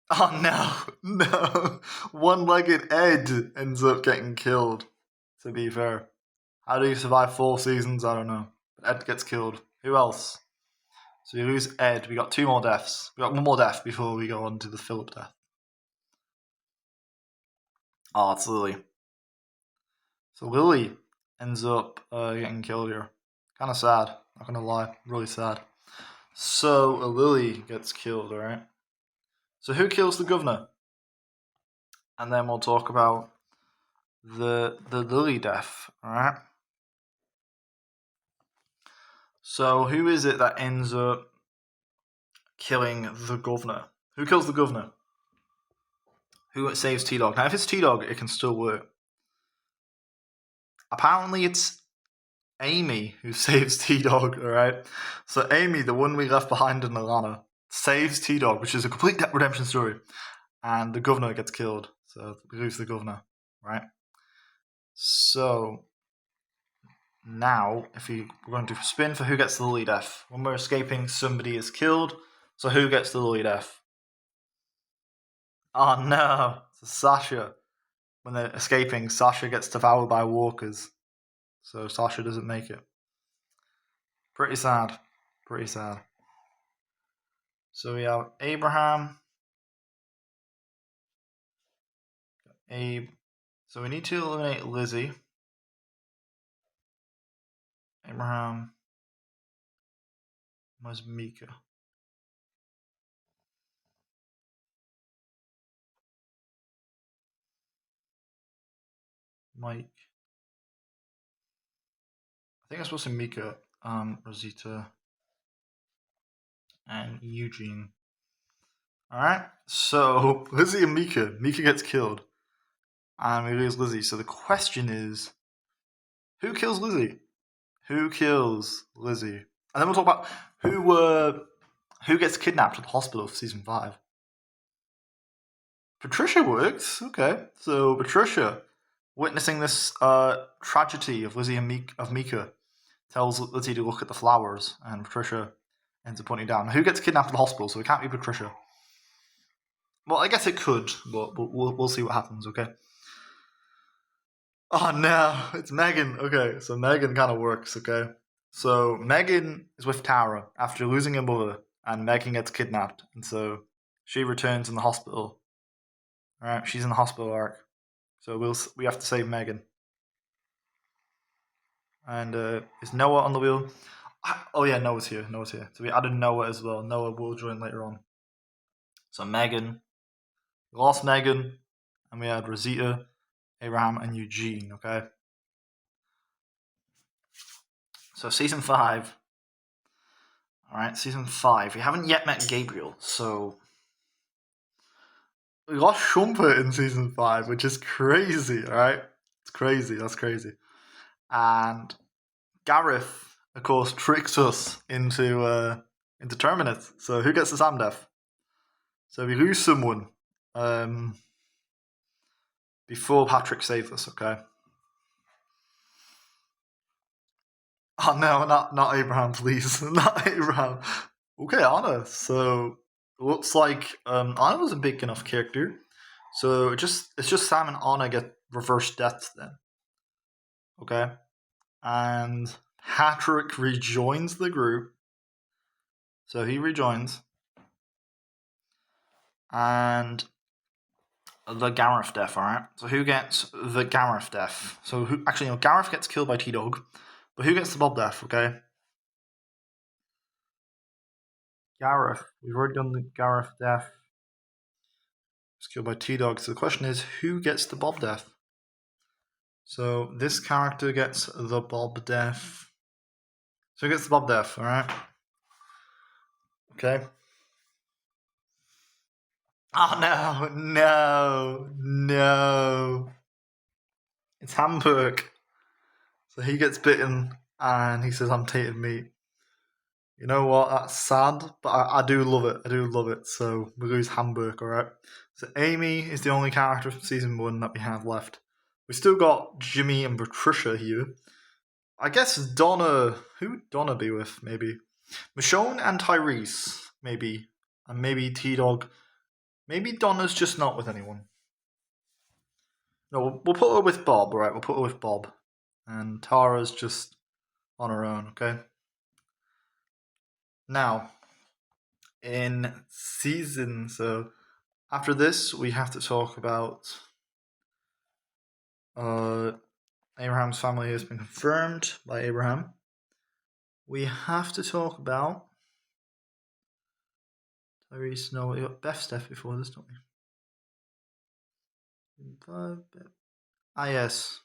S1: Oh no. One-legged Ed ends up getting killed, to be fair. How do you survive 4 seasons? I don't know. But Ed gets killed. Who else? So we lose Ed. We got 2 more deaths. We got 1 more death before we go on to the Philip death. Oh, it's Lily. So Lily ends up getting killed here. Kind of sad. Not gonna lie. Really sad. So Lily gets killed, alright? So who kills the governor? And then we'll talk about the Lily death, alright? So who is it that ends up killing the governor? Who kills the governor? Who saves T-Dog? Now if it's T-Dog, it can still work. Apparently, it's Amy who saves TDog. All right. So Amy, the one we left behind in Atlanta, saves TDog, which is a complete redemption story, and the governor gets killed. So we lose the governor, right? So now, if we're going to spin for who gets the Lily Death. When we're escaping, somebody is killed. So who gets the Lily Death? Oh no, it's Sasha. When they're escaping, Sasha gets devoured by walkers. So Sasha doesn't make it. Pretty sad. Pretty sad. So we have Abraham. Abe. So we need to eliminate Lizzie. Abraham. Where's Mika? Mike. I think I'm supposed to Mika, Rosita, and Eugene. Alright, so Lizzie and Mika. Mika gets killed. And we lose Lizzie. So the question is, who kills Lizzie? Who kills Lizzie? And then we'll talk about who gets kidnapped at the hospital for season 5. Patricia works. Okay, so Patricia, witnessing this tragedy of Lizzie and Mika, tells Lizzie to look at the flowers, and Patricia ends up pointing down. Who gets kidnapped at the hospital? So it can't be Patricia. Well, I guess it could, but we'll see what happens. Okay. Oh no, it's Megan. Okay, so Megan kind of works. Okay, so Megan is with Tara after losing her mother, and Megan gets kidnapped, and so she returns in the hospital. All right, she's in the hospital arc, so we have to save Megan. And is Noah on the wheel? Oh yeah, Noah's here. Noah's here. So we added Noah as well. Noah will join later on. So Megan, we lost Megan, and we had Rosita, Abraham, and Eugene. Okay. So season 5. All right, season 5. We haven't yet met Gabriel, so we lost Shumpert in season 5, which is crazy. All right, it's crazy. That's crazy. And Gareth, of course, tricks us into Terminus. So who gets the Sam death? So we lose someone before Patrick saves us. Okay. Oh no, not Abraham, please, not Abraham. Okay, Anna. So looks like Anna was a big enough character. So it's just Sam and Anna get reverse deaths then. Okay. And Patrick rejoins the group. So he rejoins. And the Gareth death, alright? So who gets the Gareth death? So who actually no, Gareth gets killed by TDog. But who gets the Bob death, okay? Gareth. We've already done the Gareth death. It's killed by TDog. So the question is, who gets the Bob death? So this character gets the Bob death. So who gets the Bob death, alright? Okay. Oh no. It's Hamburg. So he gets bitten and he says, I'm tainted meat. You know what? That's sad, but I do love it. I do love it. So we lose Hamburg, alright? So Amy is the only character from season 1 that we have left. We still got Jimmy and Patricia here. I guess Donna. Who would Donna be with? Maybe Michonne and Tyrese. Maybe. And maybe T-Dog. Maybe Donna's just not with anyone. No, we'll put her with Bob, alright? We'll put her with Bob. And Tara's just on her own, okay? Now, in season, so after this, we have to talk about Abraham's family has been confirmed by Abraham. We have to talk about Tyrese. No, we got Beth's death before this, don't we? Yes.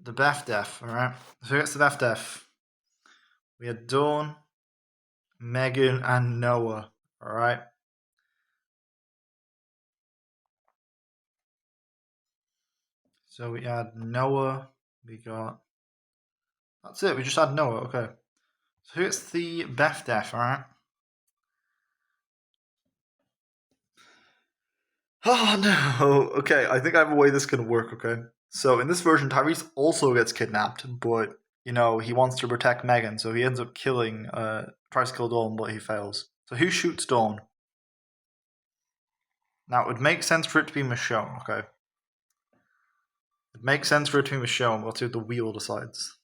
S1: The Beth death, alright? So it's the Beth death. We had Dawn, Megan, and Noah, alright? So we add Noah. We got. That's it. We just add Noah. Okay. So who gets the Beth death? All right. Oh no. Okay, I think I have a way this can work. Okay. So in this version, Tyrese also gets kidnapped, but he wants to protect Megan, so he ends up killing. Tries to kill Dawn, but he fails. So who shoots Dawn? Now it would make sense for it to be Michonne. Okay. It makes sense for it to be Michonne. We'll see what the wheel decides.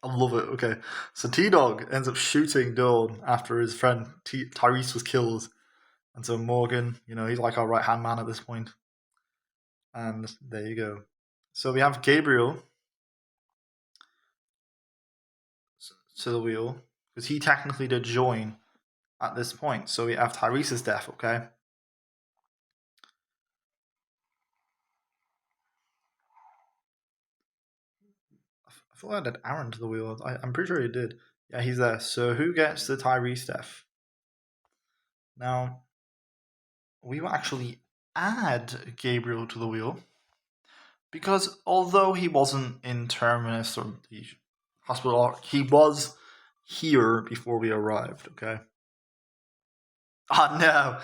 S1: I love it. Okay, so TDog ends up shooting Dawn after his friend Tyrese was killed, and so Morgan, he's like our right hand man at this point. And there you go. So we have Gabriel to the wheel because he technically did join at this point. So we have Tyrese's death. Okay. I thought I did Aaron to the wheel. I'm pretty sure he did. Yeah, he's there. So who gets the Tyrese death? Now, we will actually add Gabriel to the wheel because although he wasn't in Terminus or the hospital, he was here before we arrived, okay? Oh,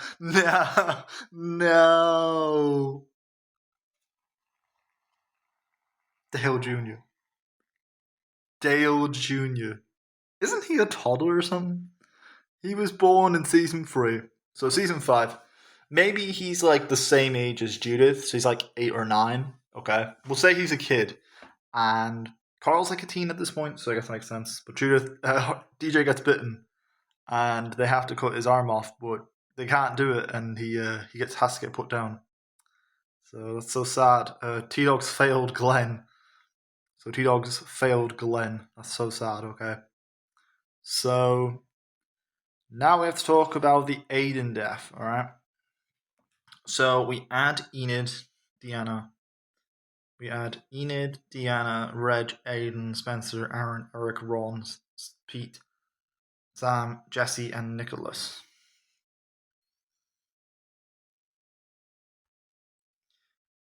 S1: no. Dale Jr. Dale Jr. Isn't he a toddler or something? He was born in season 3. So season 5. Maybe he's like the same age as Judith, so he's like 8 or 9. Okay. We'll say he's a kid. And Carl's like a teen at this point, so I guess that makes sense. But DJ gets bitten, and they have to cut his arm off, but they can't do it, and he has to get put down. So that's so sad. T-Dog's failed Glenn. So T-Dog's failed Glenn. That's so sad. Okay. So now we have to talk about the Aiden death. All right. So we add Enid, Deanna. We add Enid, Deanna, Reg, Aiden, Spencer, Aaron, Eric, Ron, Pete, Sam, Jesse, and Nicholas.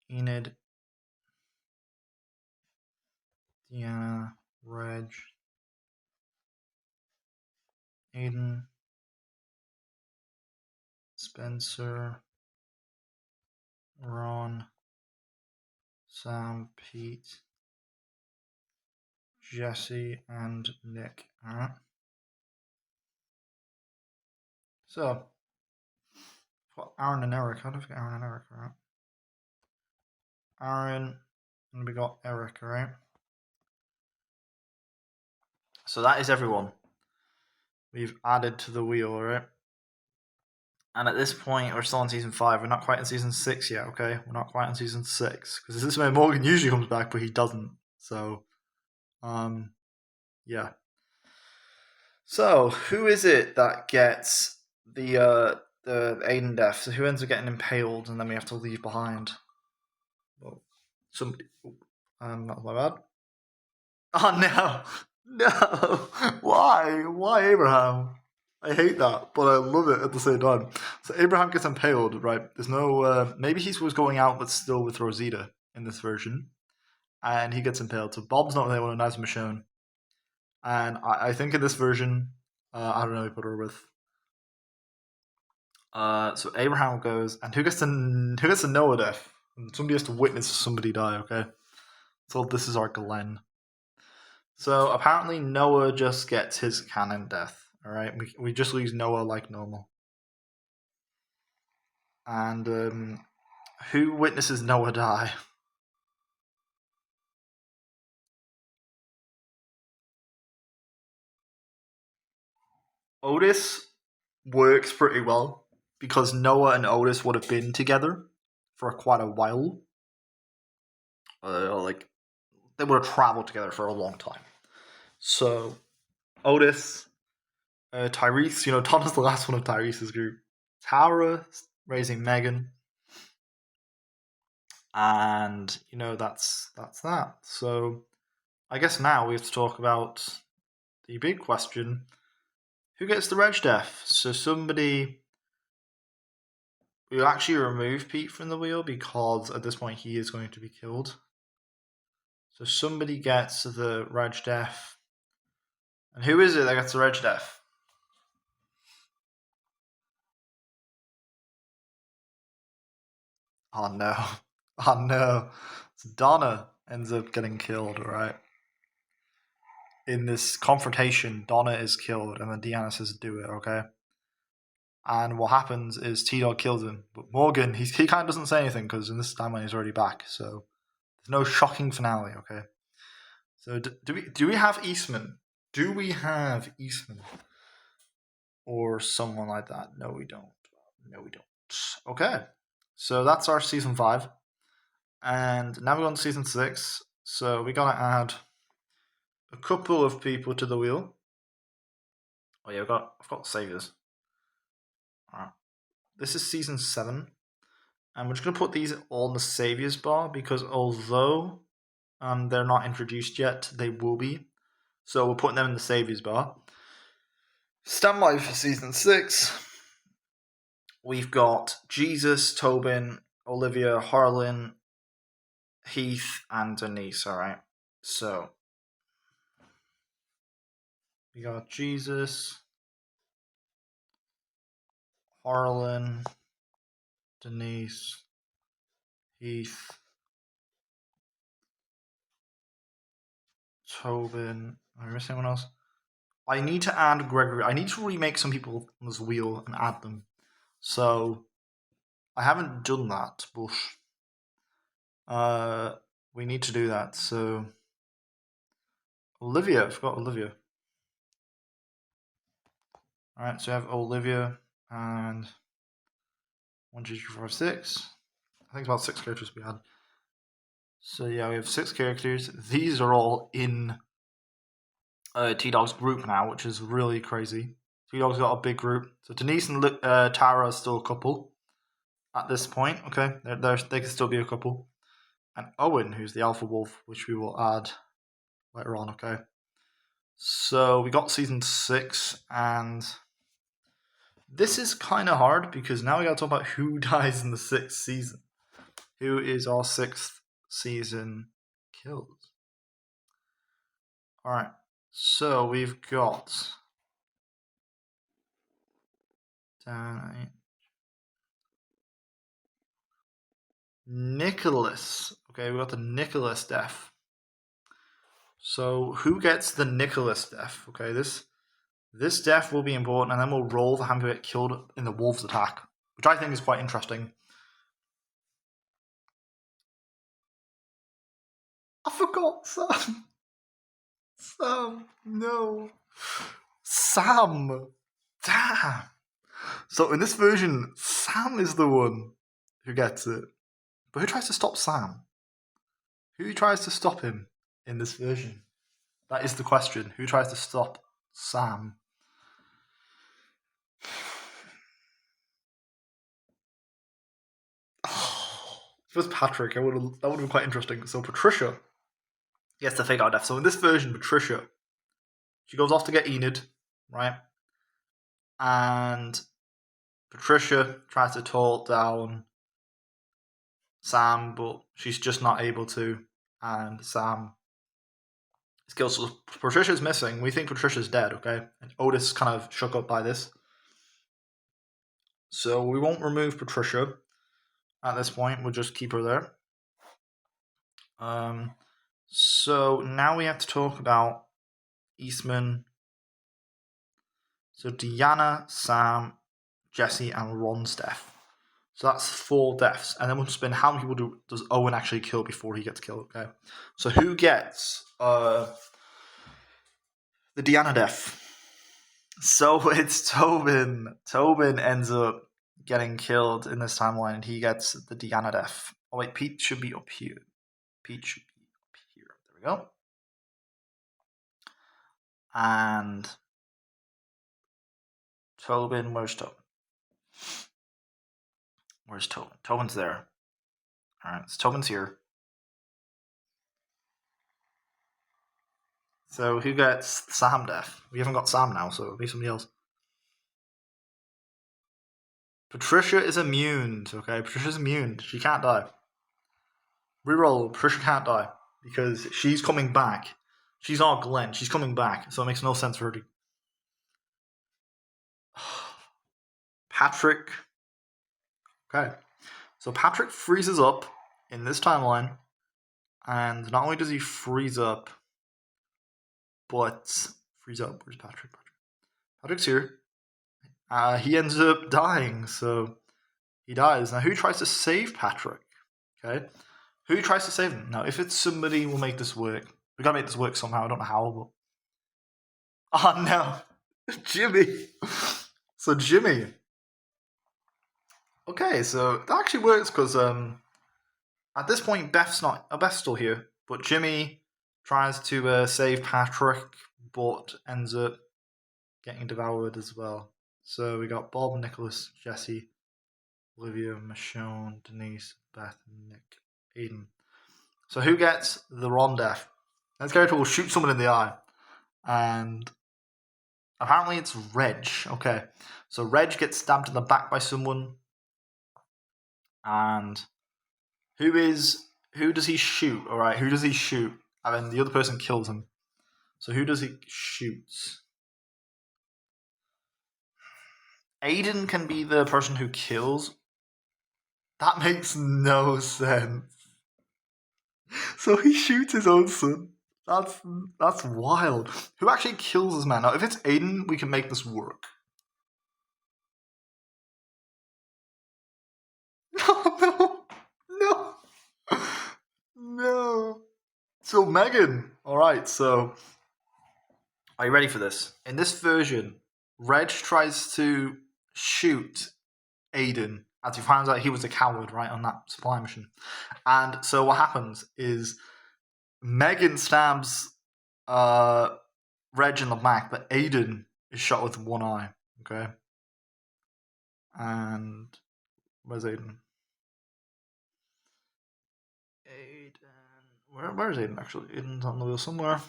S1: Enid, Deanna, Reg, Aiden, Spencer, Ron, Sam, Pete, Jesse, and Nick. Alright. So, for Aaron and Eric, how do I get Aaron and Eric? Alright. Aaron, and we got Eric, alright? So that is everyone we've added to the wheel, alright? And at this point, we're still on season 5. We're not quite in season 6 yet, okay? We're not quite in season 6. Because this is where Morgan usually comes back, but he doesn't. So, yeah. So, who is it that gets the Aiden death? So, who ends up getting impaled and then we have to leave behind? Well, somebody. That's my bad. Oh, no. No. Why? Why Abraham? I hate that, but I love it at the same time. So Abraham gets impaled, right? There's no. Maybe he was going out, but still with Rosita in this version, and he gets impaled. So Bob's not the one who knives Michonne, and I think in this version, I don't know who put her with. So Abraham goes, and who gets the Noah death? Somebody has to witness somebody die. Okay, so this is our Glenn. So apparently Noah just gets his canon death. All right, we just lose Noah like normal. And who witnesses Noah die? Otis works pretty well because Noah and Otis would have been together for quite a while. Like they would have traveled together for a long time. So Otis, Tyrese, Todd is the last one of Tyrese's group. Tara raising Megan, and that's that. So I guess now we have to talk about the big question: who gets the Reg death? So somebody we'll actually remove Pete from the wheel because at this point he is going to be killed. So somebody gets the Reg Def. And who is it that gets the Reg Def? Oh no. Oh no. So Donna ends up getting killed, right? In this confrontation, Donna is killed, and then Deanna says, do it, okay? And what happens is TDog kills him. But Morgan, he kind of doesn't say anything because in this timeline he's already back. So there's no shocking finale, okay? So do we have Eastman? Do we have Eastman? Or someone like that? No, we don't. No, we don't. Okay. So that's our season 5. And now we're on to season 6. So we gotta add a couple of people to the wheel. Oh yeah, I've got saviors. Alright. This is season 7. And we're just gonna put these all in the saviors bar because although they're not introduced yet, they will be. So we're putting them in the saviors bar. Stand by for season 6. We've got Jesus, Tobin, Olivia, Harlan, Heath, and Denise. Alright. So we got Jesus, Harlan, Denise, Heath, Tobin. Am I missing anyone else? I need to add Gregory. I need to remake some people on this wheel and add them. So I haven't done that, but we need to do that. So Olivia, I forgot Olivia. Alright, so I have Olivia and 1, 2, 3, 4, 5, 6. I think it's about 6 characters we had. So yeah, we have 6 characters. These are all in T-Dog's group now, which is really crazy. T-Dog's got a big group. So Denise and Tara are still a couple at this point. Okay, they can still be a couple. And Owen, who's the Alpha Wolf, which we will add later on. Okay. So we got season 6, and this is kind of hard because now we got to talk about who dies in the 6th season. Who is our 6th season killed? All right. So we've got Nicholas. Okay, we got the Nicholas death. So who gets the Nicholas death? Okay, this death will be important, and then we'll roll for him to get killed in the wolves attack, which I think is quite interesting. I forgot Sam. Sam, no. Sam. Damn. So in this version, Sam is the one who gets it. But who tries to stop Sam? Who tries to stop him in this version? That is the question. Who tries to stop Sam? If it was Patrick, that would have been quite interesting. So Patricia gets to fake out death. So in this version, Patricia, she goes off to get Enid, right? And Patricia tries to talk down Sam, but she's just not able to. And Sam is killed. So Patricia's missing. We think Patricia's dead, okay? And Otis kind of shook up by this. So we won't remove Patricia at this point. We'll just keep her there. So now we have to talk about Eastman. So Deanna, Sam, Jesse, and Ron's death. So that's 4 deaths. And then we'll spin how many people does Owen actually kill before he gets killed, okay? So who gets the Deanna death? So it's Tobin. Tobin ends up getting killed in this timeline, and he gets the Deanna death. Oh wait, Pete should be up here. Pete should be up here. There we go. And Tobin, where's Tobin? Where's Tobin? Tobin's there. Alright, so Tobin's here. So who gets Sam death? We haven't got Sam now, so it'll be somebody else. Patricia is immune, okay? Patricia's immune. She can't die. Reroll, Patricia can't die. Because she's coming back. She's not Glenn, she's coming back, so it makes no sense for her to... Patrick. Okay. So Patrick freezes up in this timeline, and not only does he freeze up, but... Freeze up, where's Patrick? Patrick's here. He ends up dying, so he dies. Now, who tries to save Patrick? Okay, who tries to save him? Now, if it's somebody, we'll make this work. We gotta make this work somehow. I don't know how, but oh no, Jimmy. So Jimmy. Okay, so that actually works because at this point Beth's still here, but Jimmy tries to save Patrick, but ends up getting devoured as well. So we got Bob, Nicholas, Jesse, Olivia, Michonne, Denise, Beth, Nick, Aiden. So who gets the Ron death? This character will shoot someone in the eye. And apparently it's Reg. Okay. So Reg gets stabbed in the back by someone. And who does he shoot? Alright, who does he shoot? And then the other person kills him. So who does he shoot? Aiden can be the person who kills. That makes no sense. So he shoots his own son. That's wild. Who actually kills this man? Now, if it's Aiden, we can make this work. Oh, no. No. So Megan. Alright, so are you ready for this? In this version, Reg tries to shoot Aiden as he finds out he was a coward, right, on that supply mission. And so what happens is Megan stabs Reg in the back, but Aiden is shot with one eye, okay? And where's Aiden? Where is Aiden, actually? Aiden's on the wheel somewhere.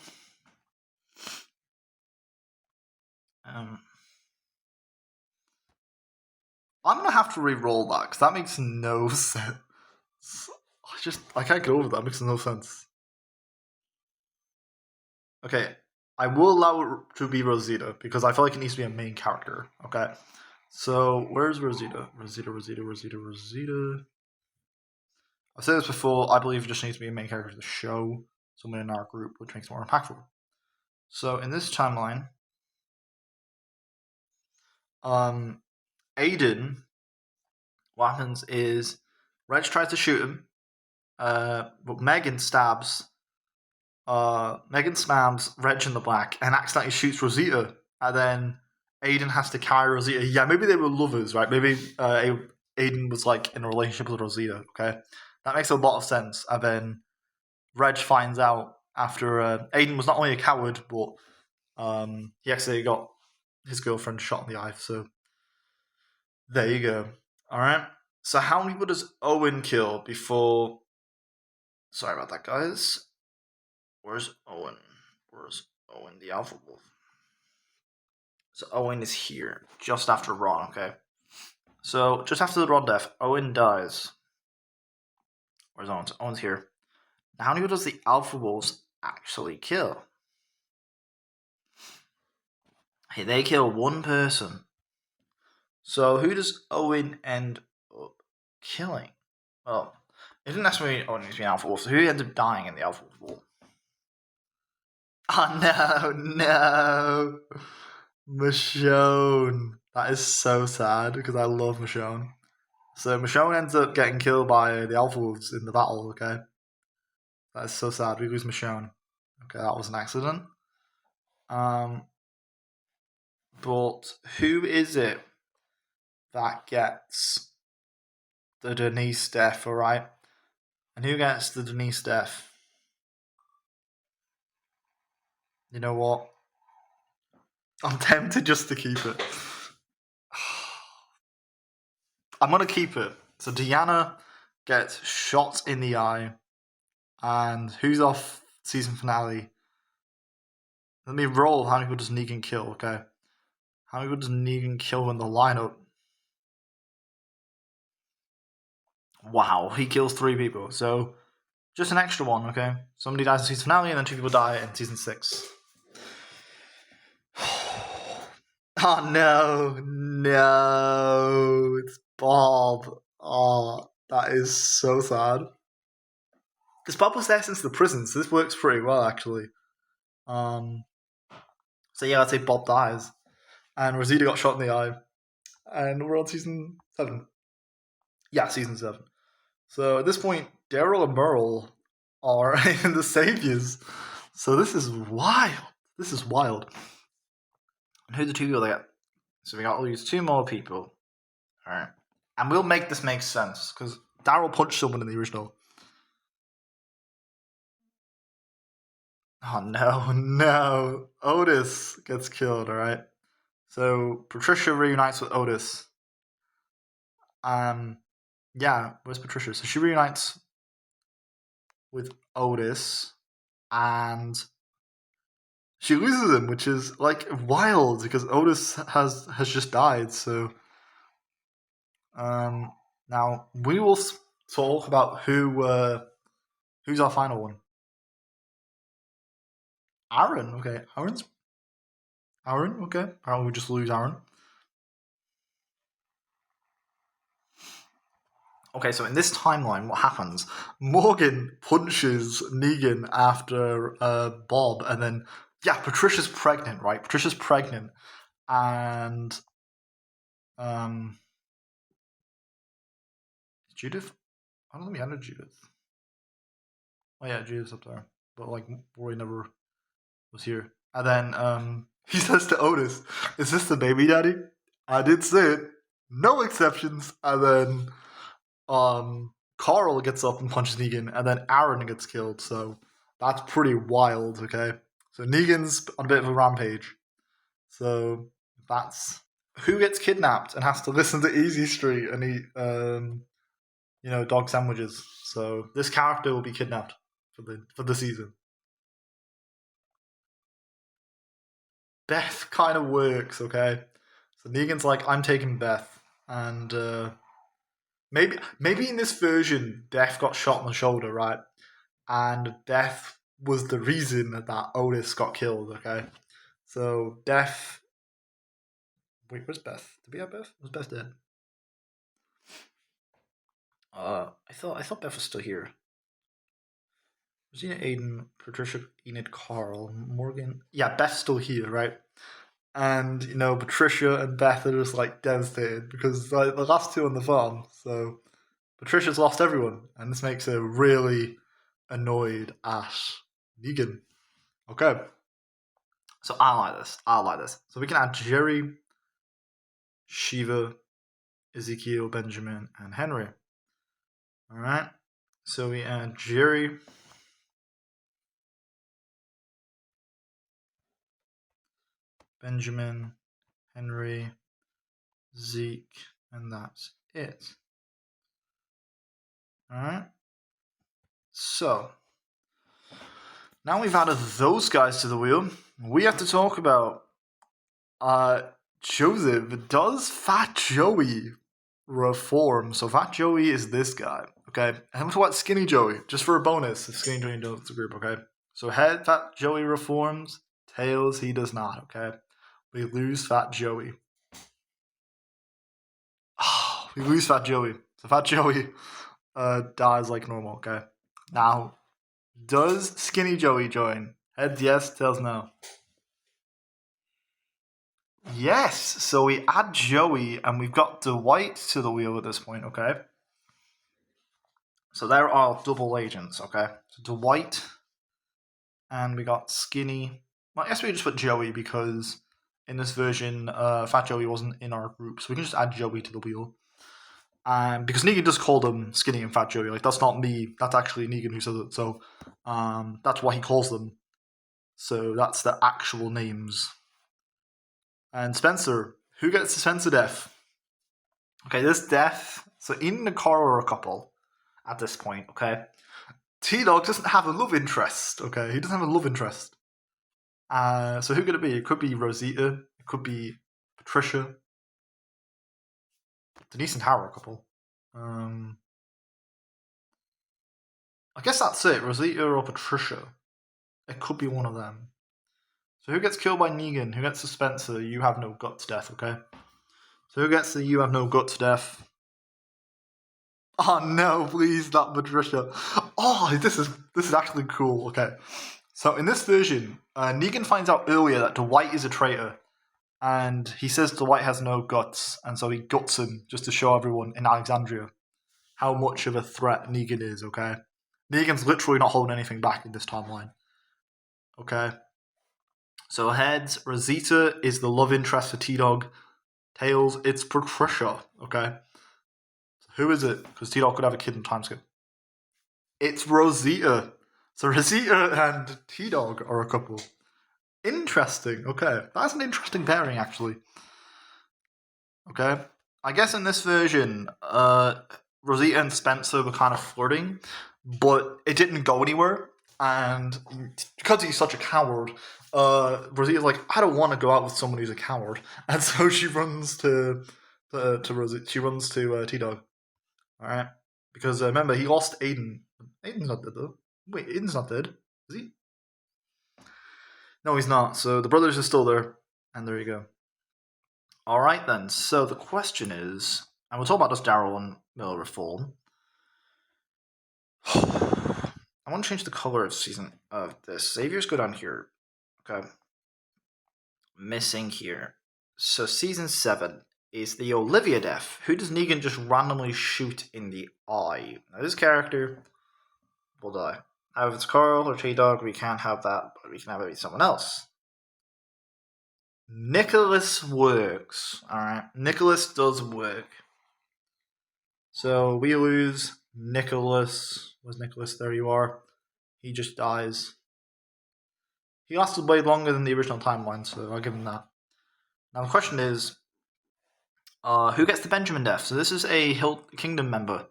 S1: I'm going to have to re-roll that, because that makes no sense. I can't get over that. It makes no sense. Okay, I will allow it to be Rosita, because I feel like it needs to be a main character, okay? So, where's Rosita? Rosita. I've said this before, I believe it just needs to be a main character of the show, someone in our group, which makes it more impactful. So, in this timeline, Aiden, what happens is, Reg tries to shoot him, but Megan stabs Reg in the back and accidentally shoots Rosita, and then Aiden has to carry Rosita. Yeah, maybe they were lovers, right? Maybe Aiden was like in a relationship with Rosita, okay? That makes a lot of sense. And then Reg finds out after Aiden was not only a coward, but he actually got his girlfriend shot in the eye. So there you go. Alright. So how many people does Owen kill before... Sorry about that, guys. Where's Owen? The Alpha Wolf? So Owen is here, just after Ron, okay? So, just after the Ron death, Owen dies. Where's Owen? Owen's here. Now, how many does the Alpha Wolves actually kill? Hey, they kill one person. So, who does Owen end up killing? Well, it didn't necessarily Owen needs to be an Alpha Wolf, so who ends up dying in the Alpha Wolf? Oh, no. Michonne. That is so sad, because I love Michonne. So Michonne ends up getting killed by the Alpha Wolves in the battle, okay? That is so sad. We lose Michonne. Okay, that was an accident. But who is it that gets the Denise death, alright? And who gets the Denise death? You know what? I'm tempted just to keep it. I'm going to keep it. So Deanna gets shot in the eye. And who's off season finale? Let me roll. How many people does Negan kill, okay? How many people does Negan kill in the lineup? Wow, he kills 3 people. So just an extra one, okay? Somebody dies in season finale, and then 2 people die in season 6. Oh no, it's Bob. Oh, that is so sad. Because Bob was there since the prison, so this works pretty well actually. So yeah, I'd say Bob dies, and Rosita got shot in the eye, and we're on season 7. Yeah, season 7. So at this point, Daryl and Merle are the saviors. So this is wild. This is wild. And who are the 2 people they get? So we got to lose 2 more people. Alright. And we'll make this make sense, because Daryl punched someone in the original. Oh no. Otis gets killed, alright? So Patricia reunites with Otis. Yeah, where's Patricia? So she reunites with Otis, and she loses him, which is like wild because Otis has just died. So now we will talk about who's our final one. Aaron, okay. Aaron, okay. Apparently we just lose Aaron. Okay, so in this timeline, what happens? Morgan punches Negan after Bob, and then Patricia's pregnant, right? Patricia's pregnant, and Judith. I don't think we had a Judith. Oh yeah, Judith's up there, but like Roy never was here. And then he says to Otis, "Is this the baby daddy?" I did say it. No exceptions. And then Carl gets up and punches Negan, and then Aaron gets killed. So that's pretty wild. Okay, so Negan's on a bit of a rampage. So that's who gets kidnapped and has to listen to Easy Street and eat dog sandwiches. So this character will be kidnapped for the season. Beth kind of works, okay? So Negan's like, I'm taking Beth, and maybe in this version, Beth got shot in the shoulder, right? And Beth was the reason that Otis got killed, okay? So Beth, wait, where's Beth? Did we have Beth? Was Beth dead? I thought Beth was still here. Rosina, Aiden, Patricia, Enid, Carl, Morgan. Yeah, Beth's still here, right? And Patricia and Beth are just like devastated because like the last 2 on the farm. So Patricia's lost everyone, and this makes her really annoyed at Negan. Okay, so I like this. So we can add Jerry, Shiva, Ezekiel, Benjamin, and Henry. All right. So we add Jerry. Benjamin, Henry, Zeke, and that's it. Alright. So, now we've added those guys to the wheel, we have to talk about Joseph. Does Fat Joey reform? So Fat Joey is this guy, okay? And I'm talking about Skinny Joey, just for a bonus if Skinny Joey knows the group, okay? So head Fat Joey reforms, tails he does not, okay? We lose Fat Joey. We lose Fat Joey. So Fat Joey dies like normal, okay? Now, does Skinny Joey join? Heads yes, tails no. Yes, so we add Joey and we've got Dwight to the wheel at this point, okay? So there are double agents, okay? So Dwight and we got Skinny. Well, I guess we just put Joey because in this version, Fat Joey wasn't in our group, so we can just add Joey to the wheel. Because Negan does call them Skinny and Fat Joey. Like, that's not me. That's actually Negan who says it. So that's what he calls them. So that's the actual names. And Spencer. Who gets the Spencer death? Okay, this death. So in the Cora couple at this point, okay, TDog doesn't have a love interest, okay? He doesn't have a love interest. So who could it be? It could be Rosita. It could be Patricia. Denise and Howard couple. I guess that's it. Rosita or Patricia. It could be one of them. So who gets killed by Negan? Who gets the Spencer? You have no guts death, okay? So who gets the you have no guts death? Oh no, please, not Patricia. Oh, this is actually cool, okay. So in this version, Negan finds out earlier that Dwight is a traitor. And he says Dwight has no guts, and so he guts him just to show everyone in Alexandria how much of a threat Negan is, okay? Negan's literally not holding anything back in this timeline. Okay? So heads, Rosita is the love interest for TDog. Tails, it's Patricia, okay? Who is it? Because TDog could have a kid in time skip. It's Rosita. So Rosita and TDog are a couple. Interesting, okay. That's an interesting pairing, actually. Okay? I guess in this version, Rosita and Spencer were kind of flirting, but it didn't go anywhere. And because he's such a coward, Rosita's like, I don't want to go out with someone who's a coward, and so she runs to Rosita. She runs to T-Dog. All right, because remember he lost Aiden. Aiden's not dead though. Wait, Aiden's not dead, is he? No, he's not. So the brothers are still there, and there you go. All right then. So the question is, and we'll talk about this Daryl and Miller reform. I want to change the color of season of this. Xavier's good on here. Okay. Missing here. So season 7 is the Olivia death. Who does Negan just randomly shoot in the eye? Now this character will die. Now if it's Carl or T-Dog, we can't have that, but we can have it be someone else. Nicholas works. Alright. Nicholas does work. So we lose Nicholas. Where's Nicholas? There you are. He just dies. He lasted way longer than the original timeline, so I'll give him that. Now the question is, who gets the Benjamin death? So this is a Kingdom member.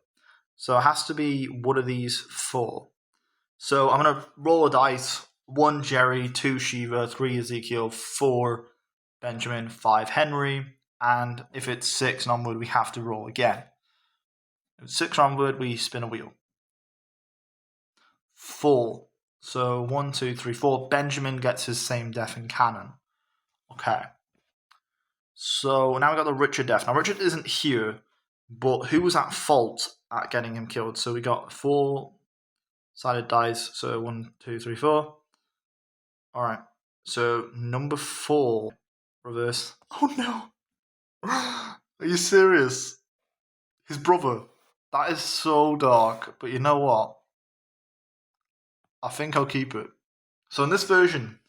S1: So it has to be one of these 4. So I'm going to roll a dice. 1 Jerry, 2 Shiva, 3 Ezekiel, 4 Benjamin, 5 Henry. And if it's 6 and onward, we have to roll again. If it's 6 onward, we spin a wheel. 4. So 1, 2, 3, 4. Benjamin gets his same death in canon. Okay. So now we got the Richard death. Now Richard isn't here, but who was at fault at getting him killed? So we got 4-sided dice. So 1, 2, 3, 4. Alright. So number 4. Reverse. Oh no! Are you serious? His brother. That is so dark. But you know what? I think I'll keep it. So in this version,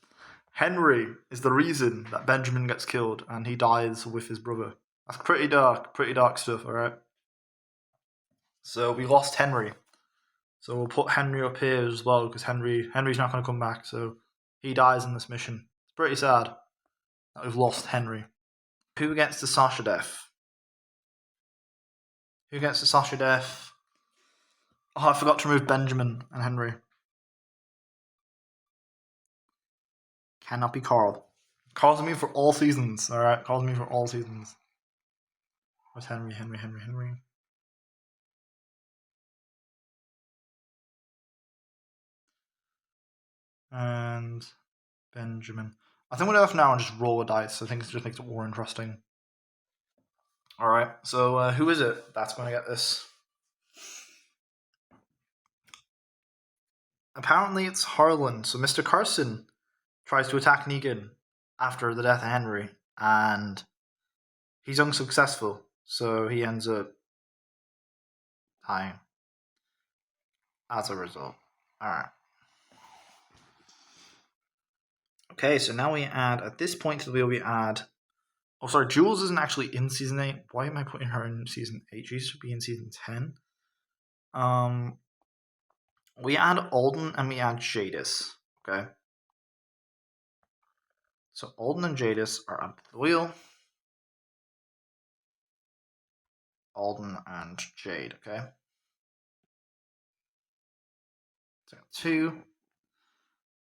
S1: Henry is the reason that Benjamin gets killed and he dies with his brother. That's pretty dark stuff, alright? So we lost Henry. So we'll put Henry up here as well because Henry's not going to come back, so he dies in this mission. It's pretty sad that we've lost Henry. Who gets the Sasha death? Who gets the Sasha death? Oh, I forgot to remove Benjamin and Henry. Cannot be Carl. Carl's me for all seasons, alright? Carl's me for all seasons. Where's Henry? And Benjamin. I think we'll go off now and just roll a dice. I think it just makes it more interesting. Alright, so who is it that's going to get this? Apparently it's Harlan. So Mr. Carson tries to attack Negan after the death of Henry, and he's unsuccessful. So he ends up dying as a result. Alright. Okay, so now we add, at this point to the wheel, we add... Oh, sorry, Jules isn't actually in Season 8. Why am I putting her in Season 8? She should be in Season 10. We add Alden and we add Jadis, okay? So Alden and Jadis are up the wheel. Alden and Jade, okay? So 2.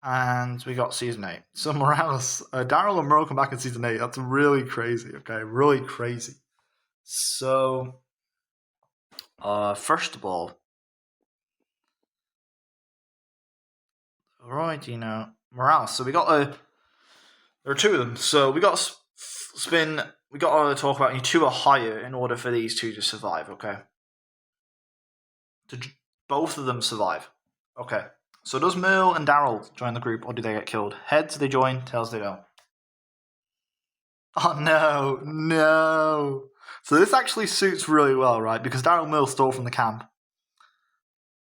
S1: And we got Season 8. So Morales, Daryl and Merle come back in Season 8. That's really crazy, okay? Really crazy. So, first of all, Alright, Morales. So we got there are two of them. So we got spin. We got to talk about you two are higher in order for these two to survive. Okay. To both of them survive. Okay. So does Merle and Daryl join the group, or do they get killed? Heads they join, tails they don't. Oh no, no. So this actually suits really well, right? Because Daryl and Merle stole from the camp,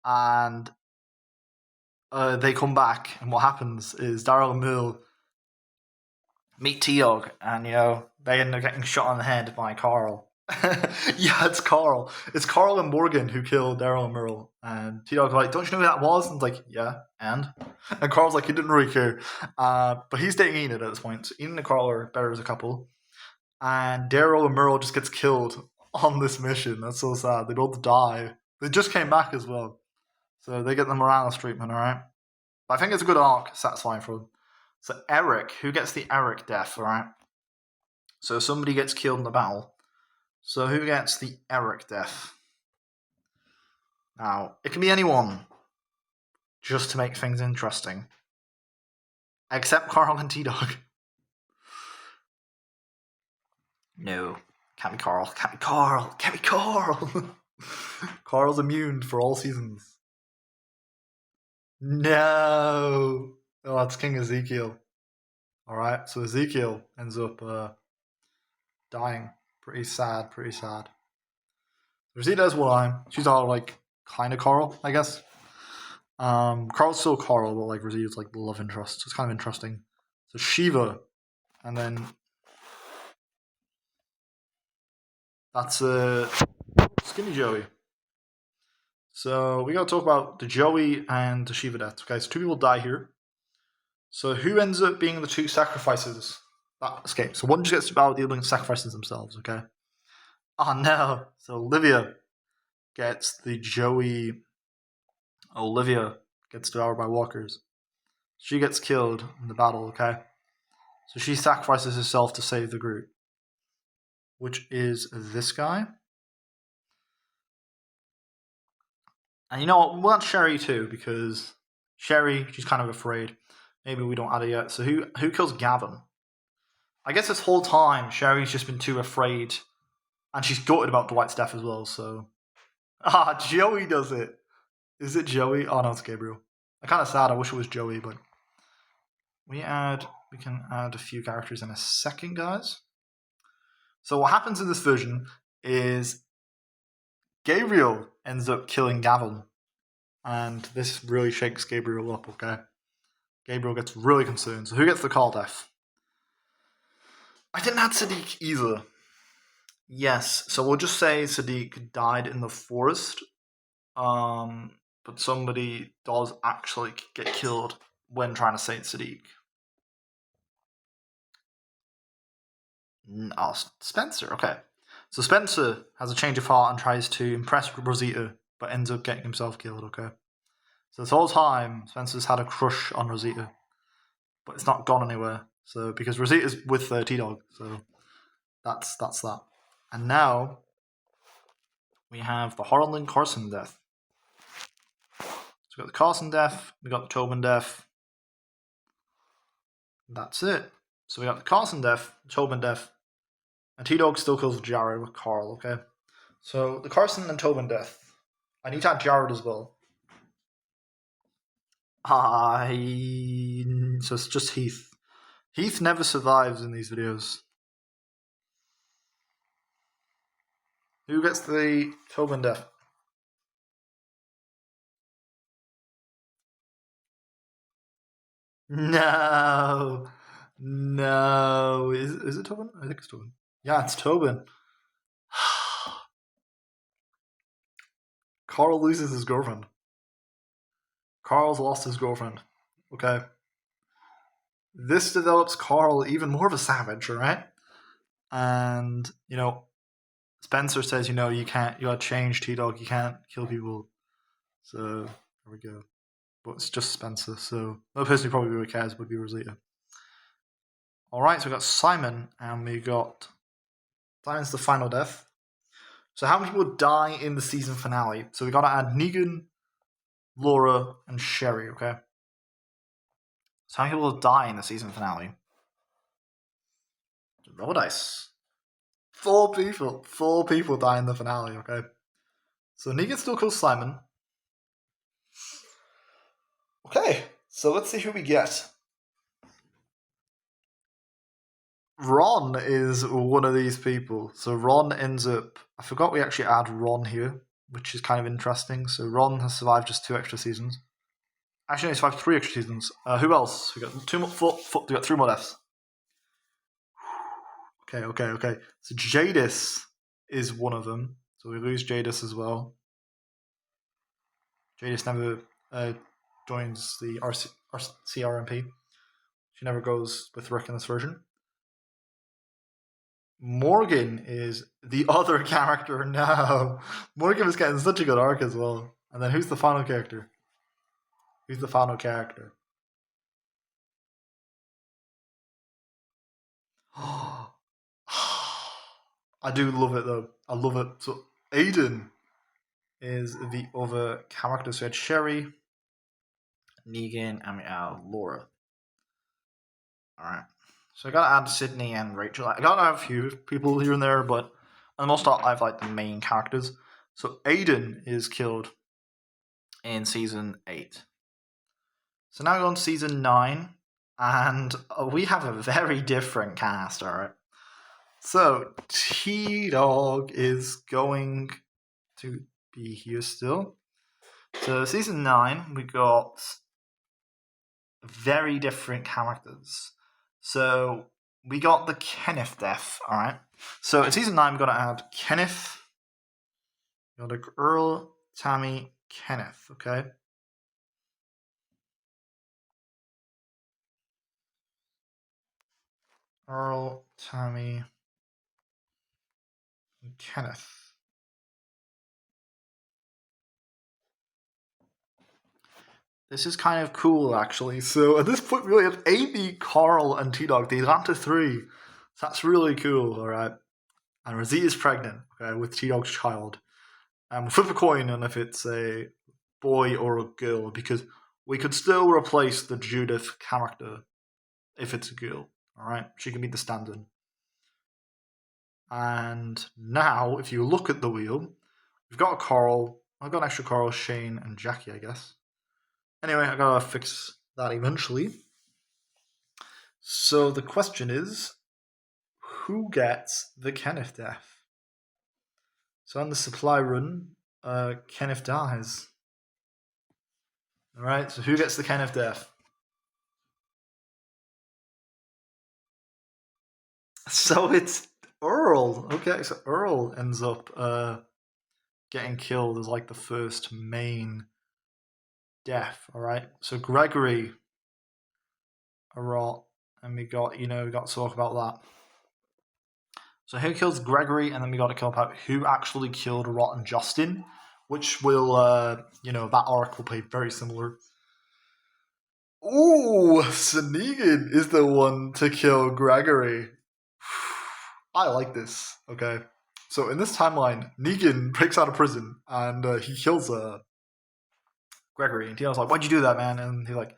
S1: and they come back, and what happens is Daryl and Merle meet TDog, and they end up getting shot on the head by Carl. Yeah, it's Carl. It's Carl and Morgan who killed Daryl and Merle. And TDog's like, "Don't you know who that was?" And it's like, "Yeah, and?" And Carl's like, he didn't really care. But he's dating Enid at this point. So Enid and Carl are better as a couple. And Daryl and Merle just gets killed on this mission. That's so sad. They both die. They just came back as well. So they get the Morales treatment, alright? But I think it's a good arc, satisfying for them. So Eric, who gets the Eric death, alright? So somebody gets killed in the battle. So who gets the Eric death? Now, it can be anyone, just to make things interesting. Except Carl and TDog. No, can't be Carl, can't be Carl, can't be Carl. Carl's immune for all seasons. No. Oh, it's King Ezekiel. Alright, so Ezekiel ends up dying. Pretty sad, pretty sad. Rosita's one eye. She's all like kind of Carl, I guess. Carl's still Carl, but like Rosita's like the love interest. So it's kind of interesting. So Shiva, and then that's Skinny Joey. So we gotta talk about the Joey and the Shiva deaths. Okay, so two people die here. So who ends up being the two sacrifices that escape? So one just gets devoured, the other one sacrifices themselves. Okay. Oh no! So Olivia gets the Joey. Olivia gets devoured by walkers. She gets killed in the battle. Okay. So she sacrifices herself to save the group, which is this guy. And you know what? We'll add Sherry too, because Sherry, she's kind of afraid. Maybe we don't add it yet. So who kills Gavin? I guess this whole time, Sherry's just been too afraid. And she's gutted about Dwight's death as well, so... Joey does it! Is it Joey? Oh no, it's Gabriel. I'm kind of sad, I wish it was Joey, but... We can add a few characters in a second, guys. So what happens in this version is... Gabriel ends up killing Gavin. And this really shakes Gabriel up, okay? Gabriel gets really concerned. So who gets the call death? I didn't add Sadiq either. Yes, so we'll just say Sadiq died in the forest. But somebody does actually get killed when trying to save Sadiq. Oh, Spencer, okay. So Spencer has a change of heart and tries to impress Rosita, but ends up getting himself killed, okay? So this whole time, Spencer's had a crush on Rosita, but it's not gone anywhere. So because Rosita's with TDog, so that's that. And now we have the Harlan Carson death. So we got the Carson death, we got the Tobin death. That's it. So we got the Carson death, Tobin death, and T-Dog still kills Jared with Carl, okay? So the Carson and Tobin death. I need to add Jared as well. So it's just Heath. Heath never survives in these videos. Who gets the Tobin death? No. No. Is it Tobin? I think it's Tobin. Yeah, it's Tobin. Carl loses his girlfriend. Carl's lost his girlfriend. Okay. This develops Carl even more of a savage, right? And, Spencer says, you gotta change TDog, you can't kill people. So, there we go. But it's just Spencer, so the person who probably really cares would be Rosita. Alright, so we got Simon, and we got... Simon's the final death. So how many people die in the season finale? So we gotta add Negan, Laura, and Sherry, okay? So how many people die in the season finale? Roll dice. 4 people. 4 people die in the finale, okay? So Negan still kills Simon. Okay, so let's see who we get. Ron is one of these people. So Ron ends up... I forgot we actually add Ron here, which is kind of interesting. So Ron has survived just 2 extra seasons. Actually, he survived 3 extra seasons. Who else? We got 2 more. We got 3 more deaths. Okay. So Jadis is one of them. So we lose Jadis as well. Jadis never joins the CRMP. She never goes with Rick in this version. Morgan is the other character now. Morgan is getting such a good arc as well. And then who's the final character? Who's the final character? I do love it though. I love it. So Aiden is the other character. So we had Sherry, Negan, and we had Laura. Alright. So I gotta add Sydney and Rachel. I gotta have a few people here and there, but on the most part, I have like the main characters. So Aiden is killed in season 8. So now we're on season 9, and we have a very different cast, alright? So TDog is going to be here still. So season 9, we got very different characters. So we got the Kenneth death, alright? So in season 9, we've got to add Kenneth. We got Earl, Tammy, Kenneth, okay? Earl, Tammy, and Kenneth. This is kind of cool, actually. So at this point, we only have Amy, Carl, and T-Dog, the Atlanta 3. So that's really cool, alright? And Rosita is pregnant, okay, with T-Dog's child. And we flip a coin on if it's a boy or a girl, because we could still replace the Judith character if it's a girl, alright? She can be the stand-in. And now, if you look at the wheel, we've got a Carl. I've got an extra Carl, Shane, and Jackie, I guess. Anyway, I gotta fix that eventually. So the question is, who gets the Kenneth death? So on the supply run, Kenneth dies. Alright, so who gets the Kenneth death? So it's Earl. Okay, so Earl ends up getting killed as like the first main death. Alright, so Gregory, a rot, and we got to talk about that. So who kills Gregory, and then we got to talk about who actually killed Rot and Justin, which will, that arc will be very similar. Ooh, so Negan is the one to kill Gregory. I like this, okay? So in this timeline, Negan breaks out of prison, and he kills Gregory. And Tino's like, why'd you do that, man? And he's like,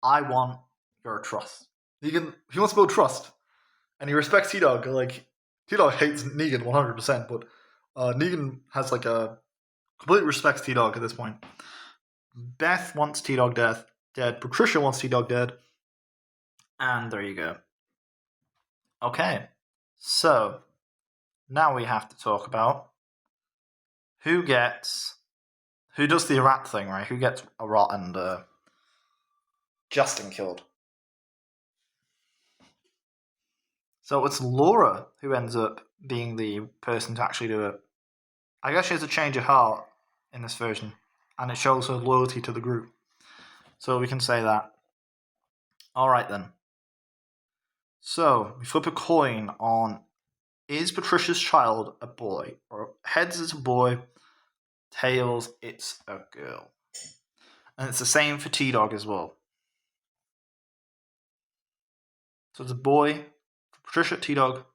S1: I want your trust. Negan, he wants to build trust. And he respects T-Dog. Like, T-Dog hates Negan 100%, but Negan has like a completely respects T-Dog at this point. Beth wants T-Dog dead. Patricia wants T-Dog dead. And there you go. Okay, so now we have to talk about who does the rat thing, right? Who gets a Rot and Justin killed. So it's Laura who ends up being the person to actually do it. I guess she has a change of heart in this version, and it shows her loyalty to the group. So we can say that. Alright then. So we flip a coin on, is Patricia's child a boy? Or heads it's a boy, tails it's a girl. And it's the same for T-Dog as well. So it's a boy. Patricia, T-Dog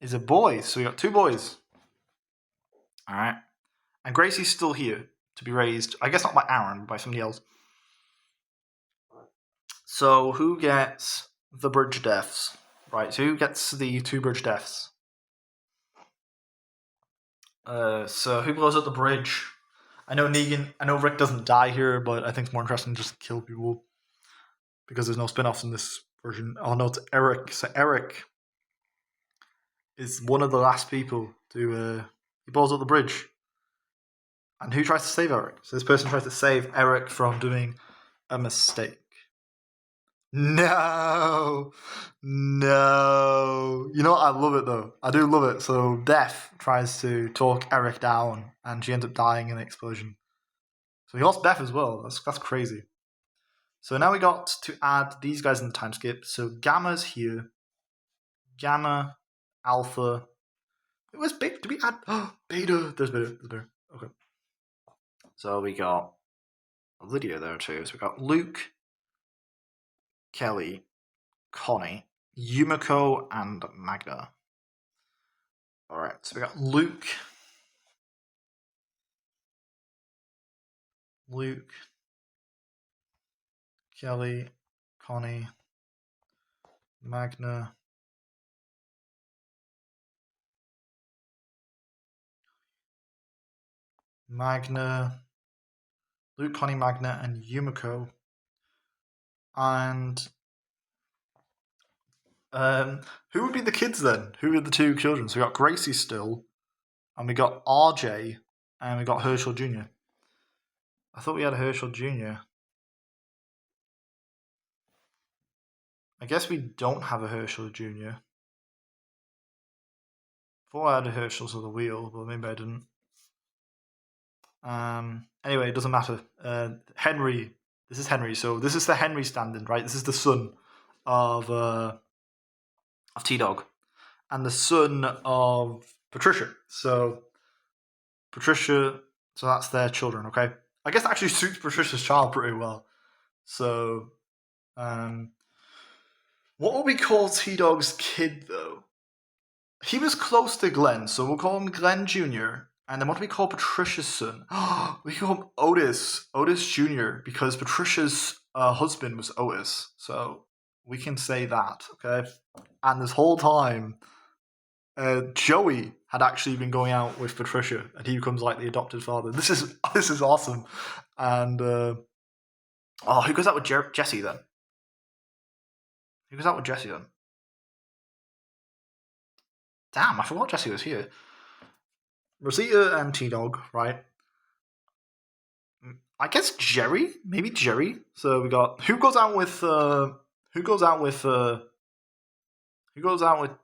S1: is a boy. So we got 2 boys. Alright. And Gracie's still here to be raised, I guess not by Aaron, but by somebody else. So who gets the bridge deaths? Right, so who gets the 2 bridge deaths? So who blows up the bridge? I know Rick doesn't die here, but I think it's more interesting just to kill people. Because there's no spin-offs in this version. Oh no, it's Eric. So Eric is one of the last people to he blows up the bridge. And who tries to save Eric? So this person tries to save Eric from doing a mistake. No. You know what? I love it though. I do love it. So Beth tries to talk Eric down and she ends up dying in the explosion. So he lost Beth as well. That's crazy. So now we got to add these guys in the time skip. So Gamma's here. Gamma, Alpha. Where's Beta? Did we add Beta? There's Beta. Okay. So we got Lydia there too. So we got Luke, Kelly, Connie, Yumiko, and Magna. Alright, so we got Luke, Kelly, Connie, Magna, Luke, Connie, Magna, and Yumiko. And who would be the kids then? Who are the 2 children? So we got Gracie still, and we got RJ, and we got Herschel Jr. I thought we had Herschel Jr. I guess we don't have a Herschel Jr. I thought I had a Herschel to the wheel, but maybe I didn't. Anyway, it doesn't matter. Henry. This is Henry. So this is the Henry stand-in, right? This is the son of TDog. And the son of Patricia. So that's their children, okay? I guess that actually suits Patricia's child pretty well. So, what would we call T-Dog's kid, though? He was close to Glenn, so we'll call him Glenn Jr., and then what do we call Patricia's son? We call him Otis Jr., because Patricia's husband was Otis, so we can say that, okay? And this whole time, Joey had actually been going out with Patricia, and he becomes like the adopted father. This is awesome. And who goes out with Jesse then? Damn, I forgot Jesse was here. Rosita and T-Dog, right? I guess Jerry, maybe Jerry. So we got who goes out with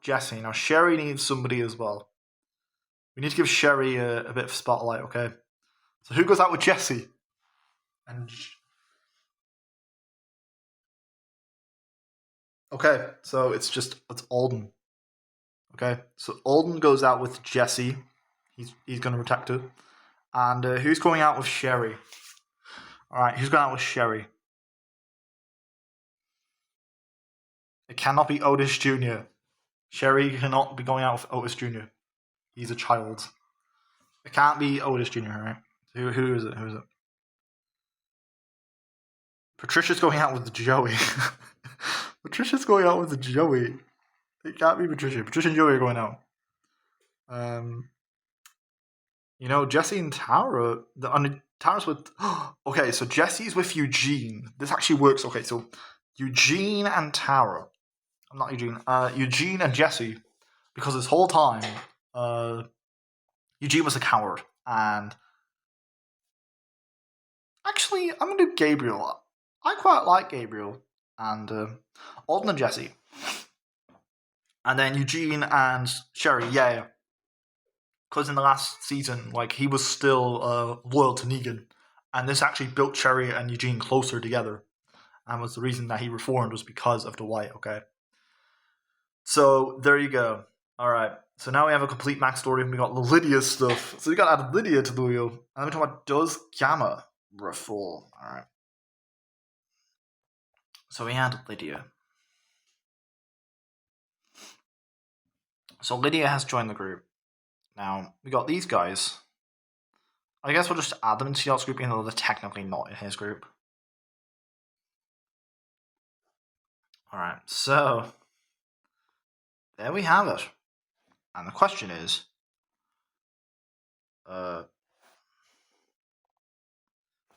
S1: Jesse. Now Sherry needs somebody as well. We need to give Sherry a bit of spotlight, okay? So who goes out with Jesse? And okay, so it's Alden. Okay, so Alden goes out with Jesse. He's going to protect her. And who's going out with Sherry? Alright, who's going out with Sherry? It cannot be Otis Jr. Sherry cannot be going out with Otis Jr. He's a child. It can't be Otis Jr., right? Who is it? Patricia's going out with Joey. Patricia's going out with Joey. It can't be Patricia. Patricia and Joey are going out. Jesse and Tara. Tara's with. Okay, so Jesse's with Eugene. This actually works. Okay, so Eugene and Tara. I'm not Eugene. Eugene and Jesse. Because this whole time, Eugene was a coward. And actually, I'm going to do Gabriel. I quite like Gabriel. And Alden and Jesse. And then Eugene and Sherry, yeah. Because in the last season, he was still loyal to Negan. And this actually built Sherry and Eugene closer together. And was the reason that he reformed was because of Dwight, okay? So, there you go. Alright, so now we have a complete backstory and we got Lydia stuff. So we got to add Lydia to the wheel. And then we talk about, does Gamma reform? Alright. So we had Lydia. So Lydia has joined the group. Now, we got these guys. I guess we'll just add them into T-Dog's group, even though they're technically not in his group.
S2: Alright, so there we have it. And the question is,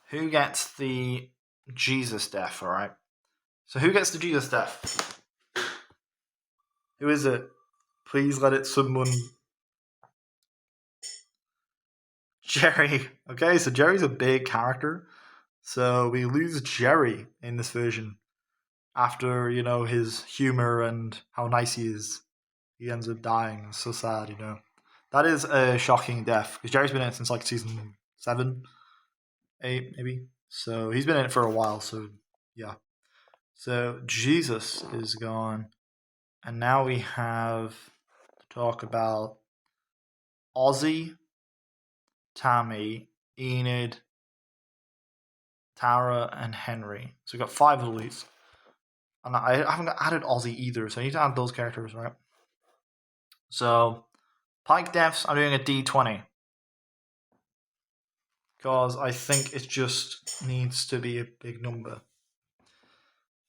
S2: who gets the Jesus death, alright? So who gets the Jesus death? Who is it? Please let it someone... Jerry. Okay, so Jerry's a big character. So we lose Jerry in this version. After, his humor and how nice he is. He ends up dying. It's so sad, That is a shocking death. Because Jerry's been in it since like season 7, 8, maybe. So he's been in it for a while, so yeah. So Jesus is gone. And now we have to talk about Ozzy, Tammy, Enid, Tara, and Henry. So we've got 5 of these. And I haven't added Ozzy either, so I need to add those characters, right? So, Pike deaths, I'm doing a D20. Because I think it just needs to be a big number.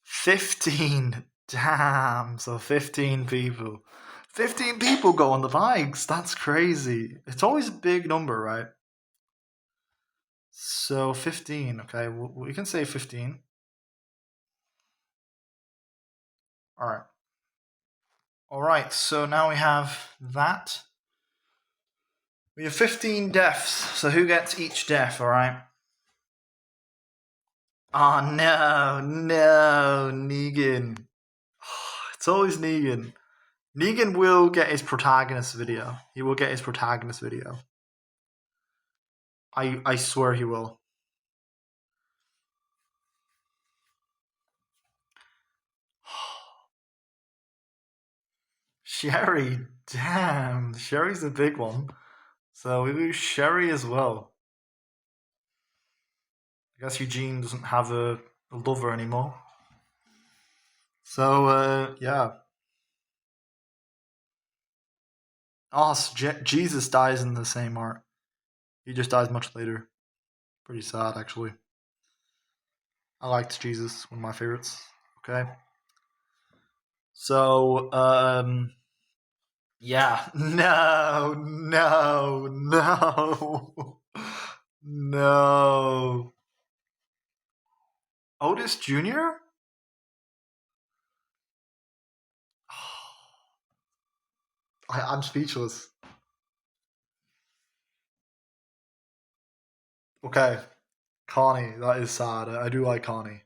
S2: 15! Damn! So 15 people. 15 people go on the bikes! That's crazy. It's always a big number, right? So 15, okay, we can say 15. Alright. Alright, so now we have that. We have 15 deaths, so who gets each death, alright? Oh no, Negan. It's always Negan. Negan will get his protagonist video. He will get his protagonist video. I swear he will. Sherry, damn. Sherry's a big one. So we lose Sherry as well. I guess Eugene doesn't have a lover anymore. So, yeah. Oh, so Jesus dies in the same art. He just dies much later. Pretty sad, actually. I liked Jesus, one of my favorites. Okay. So, yeah. No. No. Otis Jr.? I'm speechless. Okay. Connie, that is sad. I do like Connie.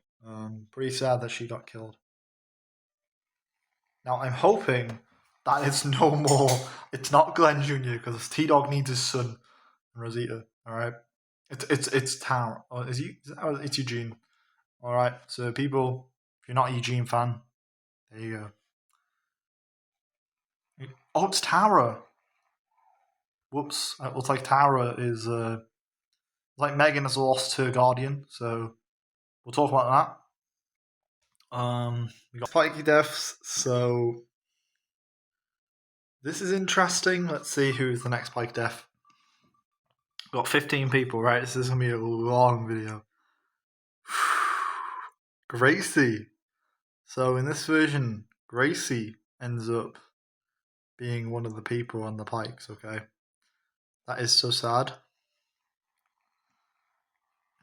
S2: Pretty sad that she got killed. Now, I'm hoping that it's no more. It's not Glenn Jr. because TDog needs his son, Rosita. All right. It's Tara. Oh, it's Eugene. All right. So people, if you're not a Eugene fan, there you go. Oh, it's Tara. Whoops. It looks like Tara is like Megan has lost her guardian. So we'll talk about that. We got spiky deaths. So this is interesting. Let's see who's the next spike death. We've got 15 people, right? This is gonna be a long video. Gracie. So in this version, Gracie ends up being one of the people on the pikes, okay? That is so sad.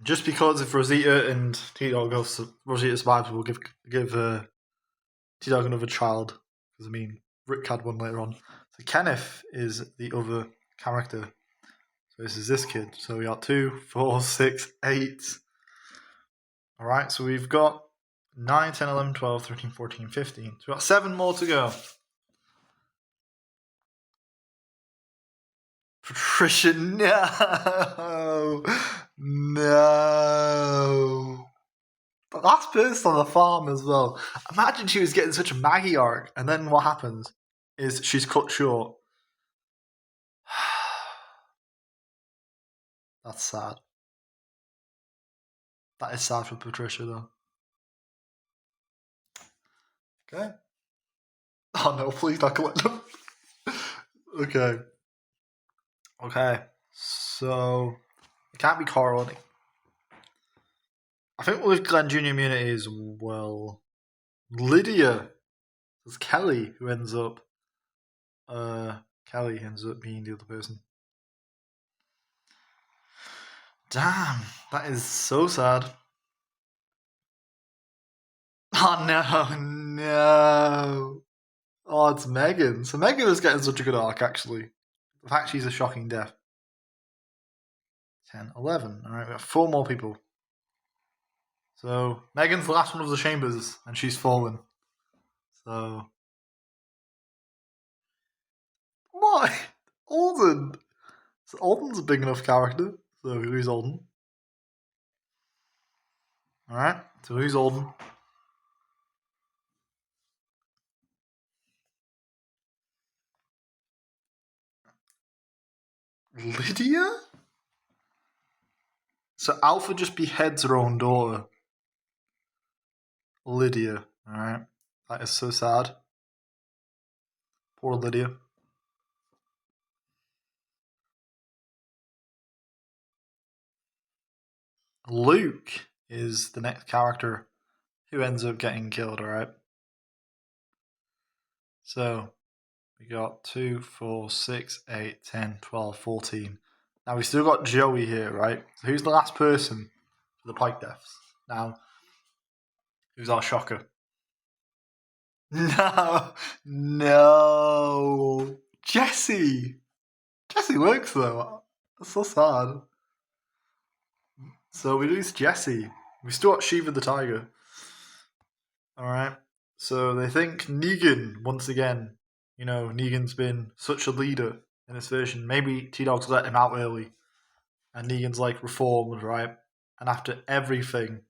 S2: Just because if Rosita and T-Dog goes, Rosita survives, we'll give T-Dog another child. Because Rick had one later on. So Kenneth is the other character. So this is this kid. So we got 2, 4, 6, 8. Alright, so we've got 9, 10, 11, 12, 13, 14, 15. So we've got 7 more to go. Patricia, no! No! The last person on the farm as well. Imagine she was getting such a Maggie arc, and then what happens is she's cut short. That's sad. That is sad for Patricia, though. Okay. Oh no, please don't collect them. Okay. So it can't be Carl. I think with Glenn Jr. immunity as well. Lydia. It's Kelly who ends up. Kelly ends up being the other person. Damn, that is so sad. Oh no, no. Oh, it's Megan. So Megan is getting such a good arc, actually. The fact she's a shocking death. 10, 11. Alright, we got 4 more people. So Megan's the last one of the chambers, and she's fallen. So. Why? Alden! So Alden's a big enough character. So who's Alden? Alright, so who's Alden? Lydia? So Alpha just beheads her own daughter. Lydia. Alright. That is so sad. Poor Lydia. Luke is the next character who ends up getting killed, alright? So we got 2, 4, 6, 8, 10, 12, 14. Now we still got Joey here, right? So who's the last person for the Pike deaths? Now, who's our shocker? No, no, Jesse. Jesse works though. That's so sad. So we lose Jesse. We still got Shiva the Tiger. Alright. So they think Negan, once again, you know, Negan's been such a leader in this version. Maybe T-Dog's let him out early. And Negan's like reformed, right? And after everything,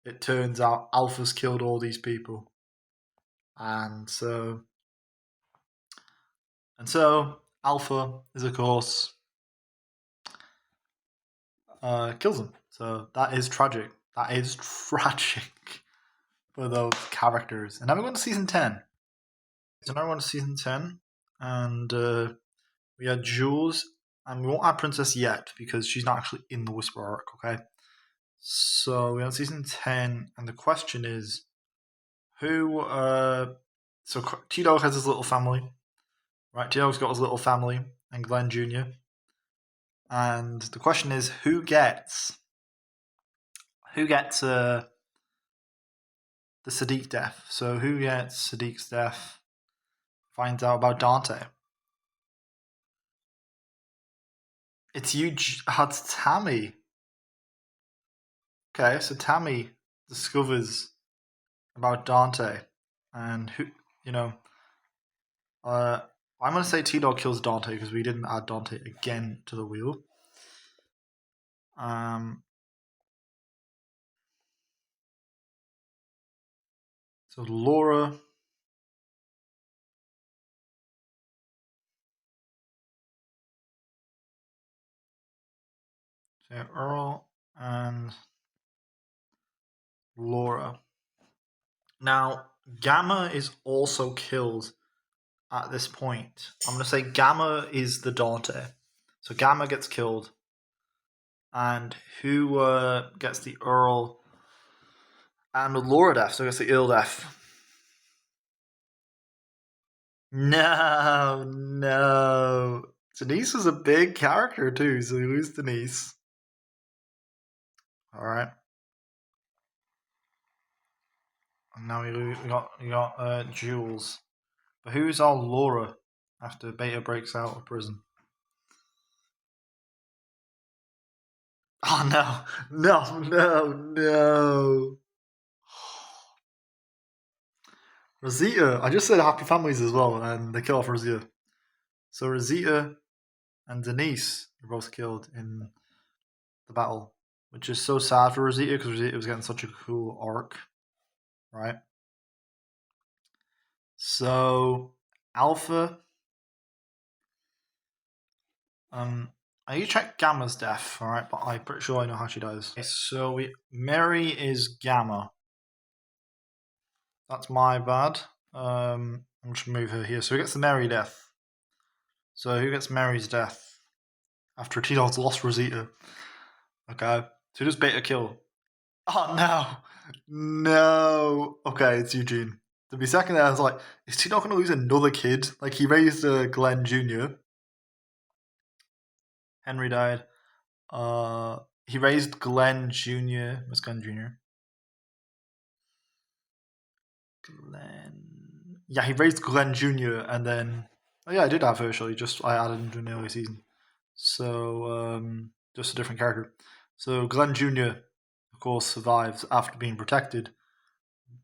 S2: it turns out Alpha's killed all these people. And so Alpha is, of course, kills him. So that is tragic. That is tragic for those characters. And now we're going to season 10. So now we're on to season 10. And we had Jules. And we won't have Princess yet because she's not actually in the Whisper arc, okay? So we're on season 10. And the question is, who... so T-Dog has his little family. Right, T-Dog's got his little family. And Glenn Jr. And the question is, who gets the Sadiq death? So who gets Sadiq's death? Finds out about Dante. It's you. It's Tammy. Okay, so Tammy discovers about Dante, and who, you know, I'm gonna say T-Dog kills Dante because we didn't add Dante again to the wheel. So Laura. So Earl and Laura. Now, Gamma is also killed at this point. I'm going to say Gamma is the Dante. So Gamma gets killed. And who gets the Earl and Laura death? So gets the Earl death. No. Denise was a big character too, so we lose Denise. Alright. And now we got Jules. But who's our Laura after Beta breaks out of prison? Oh no. No. Rosita. I just said Happy Families as well, and they kill off Rosita. So Rosita and Denise were both killed in the battle, which is so sad for Rosita because Rosita was getting such a cool arc, right? So Alpha. I need to check Gamma's death, alright, but I'm pretty sure I know how she dies. Okay, so Mary is Gamma. That's my bad. I'm just gonna move her here. So who gets the Mary death? So who gets Mary's death? After T-Dog's lost Rosita. Okay. So who does Beta kill? Oh no! No. Okay, it's Eugene. To be second there, I was like, is T not going to lose another kid? Like, he raised Glenn Jr. Henry died. He raised Glenn Jr. What's Glenn Jr.? Glenn. Yeah, he raised Glenn Jr. and then. Oh, yeah, I did have Herschel. I added him to an early season. So, just a different character. So, Glenn Jr., of course, survives after being protected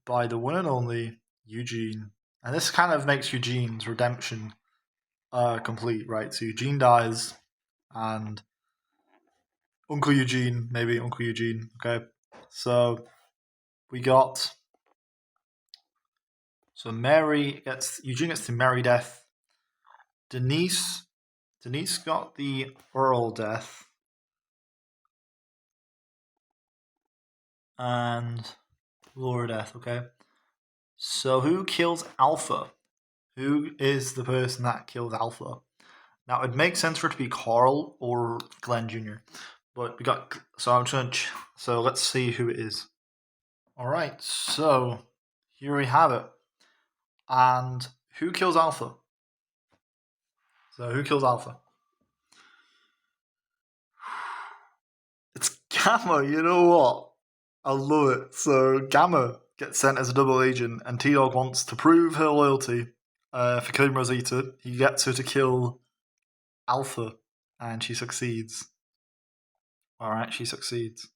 S2: by the one and only Eugene. And this kind of makes Eugene's redemption complete, right? So Eugene dies, and Uncle Eugene, maybe Uncle Eugene, okay? So we got. So Eugene gets the Mary death. Denise got the Earl death. And Laura death, okay? So who kills Alpha? Who is the person that kills Alpha? Now it makes sense for it to be Carl or Glenn Jr. But we got so let's see who it is. All right, so here we have it. And who kills Alpha? So who kills Alpha? It's Gamma. You know what? I love it. So Gamma gets sent as a double agent, and TDog wants to prove her loyalty for killing Rosita. He gets her to kill Alpha, and she succeeds. All right, she succeeds.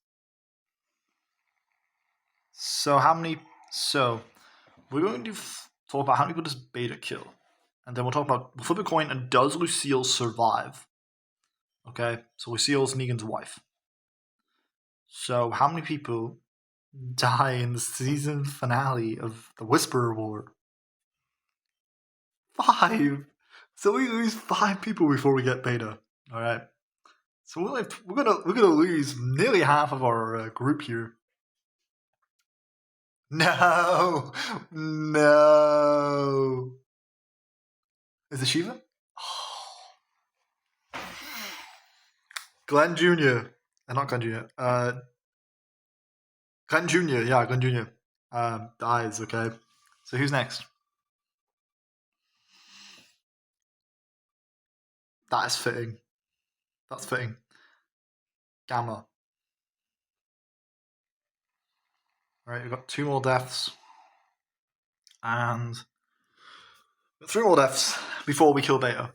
S2: So how many? So we're going to talk about how many people does Beta kill, and then we'll flip a coin and does Lucille survive? Okay, so Lucille's Negan's wife. So how many people die in the season finale of the Whisperer War? 5. So we lose 5 people before we get Beta. All right. So we're gonna lose nearly half of our group here. No, no. Is it Shiva? Glenn Jr. Not Glenn Jr. Glenn Jr. Yeah, Glenn Jr. Dies. Okay. So who's next? That is fitting. That's fitting. Gamma. Alright, we've got 2 more deaths. And 3 more deaths before we kill Beta.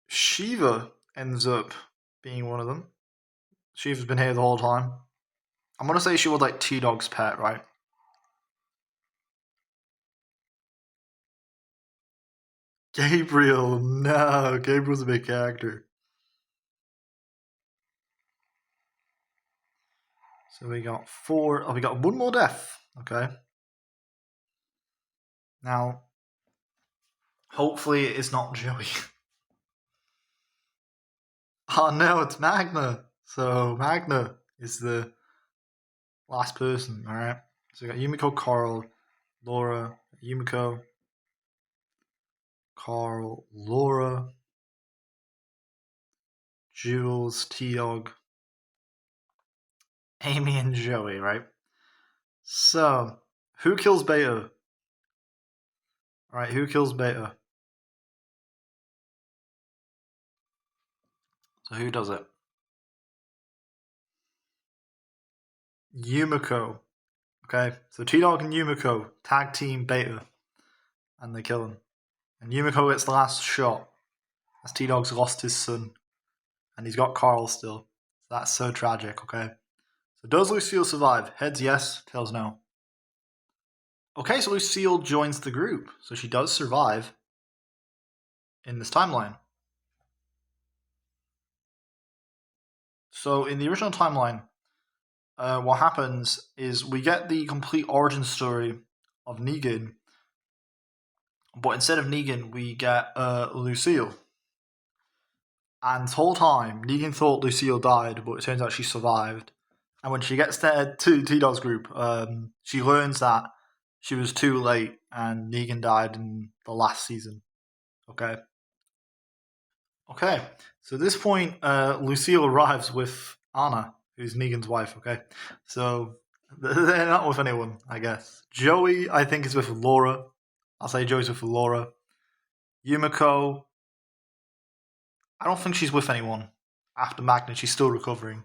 S2: Shiva ends up being one of them. Shiva's been here the whole time. I'm gonna say she was like TDog's pet, right? Gabriel, no. Gabriel's a big character. So we got 4. Oh, we got 1 more death. Okay. Now, hopefully it's not Joey. Oh no, it's Magna. So Magna is the last person, alright? So we got Yumiko, Carl, Laura, Yumiko, Carl, Laura, Jules, TDog, Amy, and Joey, right? So, who kills Beta? Alright, who kills Beta? So who does it? Yumiko. Okay, so TDog and Yumiko tag team Beta, and they kill him. And Yumiko gets the last shot, as T-Dog's lost his son, and he's got Carl still. That's so tragic, okay? So does Lucille survive? Heads yes, tails no. Okay, so Lucille joins the group, so she does survive in this timeline. So in the original timeline, what happens is we get the complete origin story of Negan, but instead of Negan, we get Lucille. And the whole time, Negan thought Lucille died, but it turns out she survived. And when she gets there to T-Dog's group, she learns that she was too late and Negan died in the last season. Okay. So at this point, Lucille arrives with Anna, who's Negan's wife. Okay, so they're not with anyone, I guess. Joey, I think, is with Laura. I'll say Joey's with Laura. Yumiko, I don't think she's with anyone after Magnus. She's still recovering.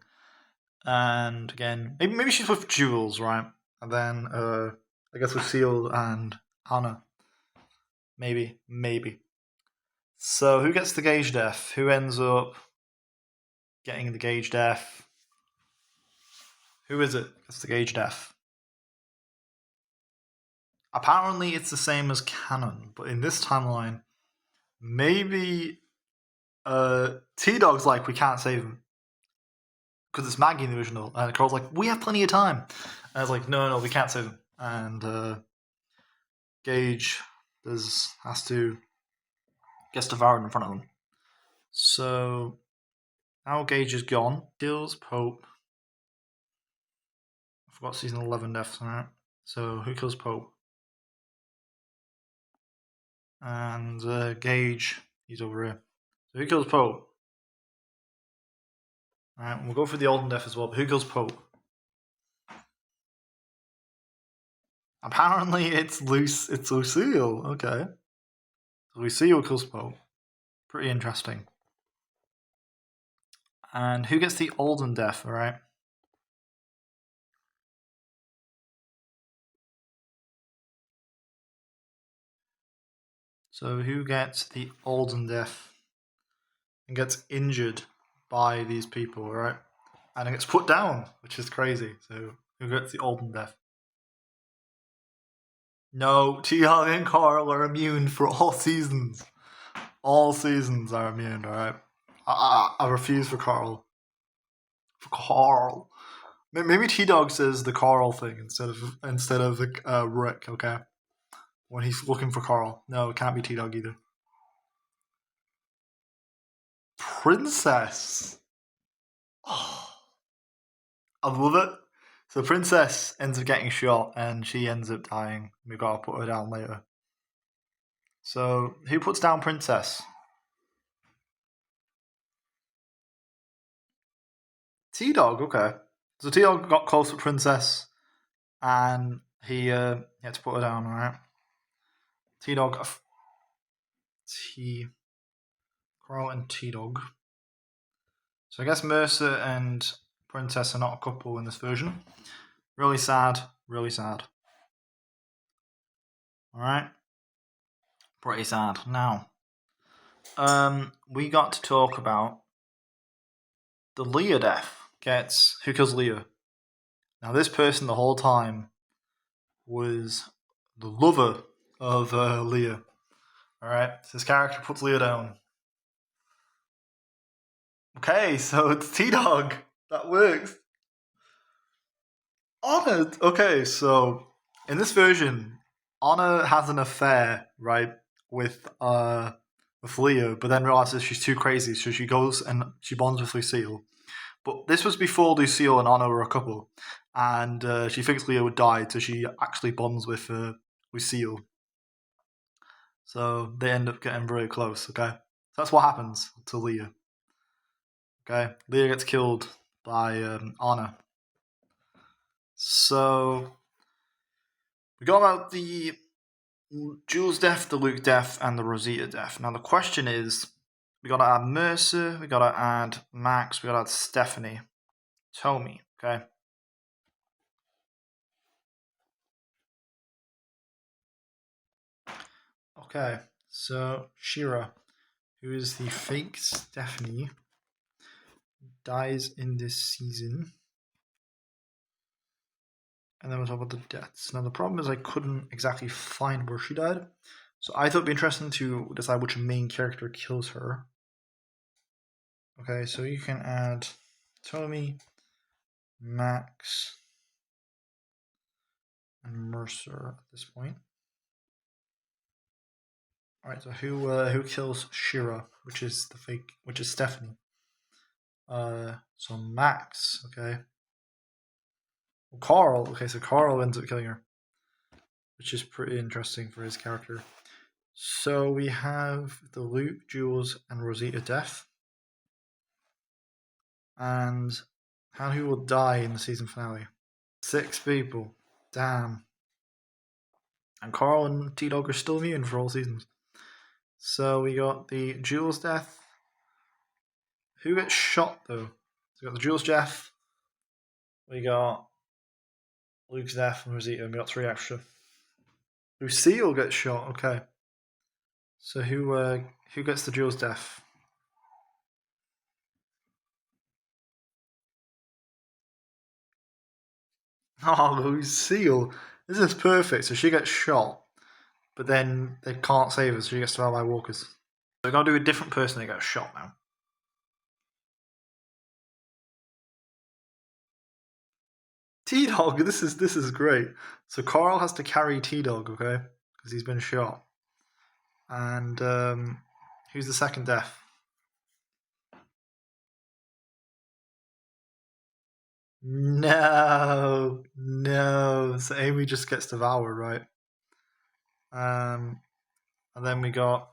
S2: And again, maybe she's with Jules, right? And then I guess Lucille and Anna. Maybe. So who gets the gauge death? Who ends up getting the gauge death? Who is it? Gets the gauge death. Apparently it's the same as canon, but in this timeline, maybe T-Dog's like, we can't save him. Because it's Maggie in the original, and Carl's like, we have plenty of time. And I was like, no, we can't save him. And Gage gets devoured in front of them. So now Gage is gone. Kills Pope. I forgot season 11 deaths, alright. So who kills Pope? And Gage, he's over here. So who kills Pope? Alright, we'll go for the Olden death as well, but who kills Pope? Apparently it's Lucille, okay. So Lucille kills Pope. Pretty interesting. And who gets the Olden death, alright? So who gets the Olden death and gets injured by these people, right? And it gets put down, which is crazy. So who gets the Olden death? No, T-Dog and Carl are immune for all seasons. All seasons are immune, alright? I refuse for Carl. For Carl. Maybe T-Dog says the Carl thing instead of Rick, okay? When he's looking for Carl. No, it can't be T-Dog either. Princess. Oh, I love it. So Princess ends up getting shot and she ends up dying. We've got to put her down later. So who puts down Princess? T-Dog, okay. So T-Dog got close to Princess and he had to put her down, alright? T-Dog. Carl and T-Dog. So I guess Mercer and Princess are not a couple in this version. Really sad, really sad. Alright? Pretty sad. Now, we got to talk about the Leah death. Who kills Leah? Now, this person the whole time was the lover of Leah. Alright, so this character puts Leah down. Okay, so it's T-Dog. That works. Anna. Okay, so in this version, Anna has an affair, right, with Leah, but then realizes she's too crazy, so she goes and she bonds with Lucille. But this was before Lucille and Anna were a couple, and she thinks Leah would die, so she actually bonds with Lucille. So they end up getting very close, okay? So that's what happens to Leah. Okay? Leah gets killed by Anna. So we got about the Jules death, the Luke death, and the Rosita death. Now the question is, we gotta add Mercer, we gotta add Max, we gotta add Stephanie. Tell me, okay? Okay, so Shira, who is the fake Stephanie, dies in this season. And then we'll talk about the deaths. Now the problem is I couldn't exactly find where she died. So I thought it'd be interesting to decide which main character kills her. Okay, so you can add Tommy, Max, and Mercer at this point. Alright, so who kills Shira, which is Stephanie. So Max, okay. Well, Carl, okay, so Carl ends up killing her, which is pretty interesting for his character. So we have the Luke, Jules, and Rosita death. And How many will die in the season finale? 6 people. Damn. And Carl and TDog are still immune for all seasons. So we got the Jules death. Who gets shot though? So we got the Jules death. We got Luke's death and Rosita, and we got 3 extra. Lucille gets shot. Okay. So who gets the Jules death? Oh, Lucille. This is perfect. So she gets shot, but then they can't save her, so she gets survived by walkers. So we're gonna do a different person that gets shot now. TDog, this is great. So Carl has to carry TDog, okay, because he's been shot. And who's the second death? No. So Amy just gets devoured, right? And then we got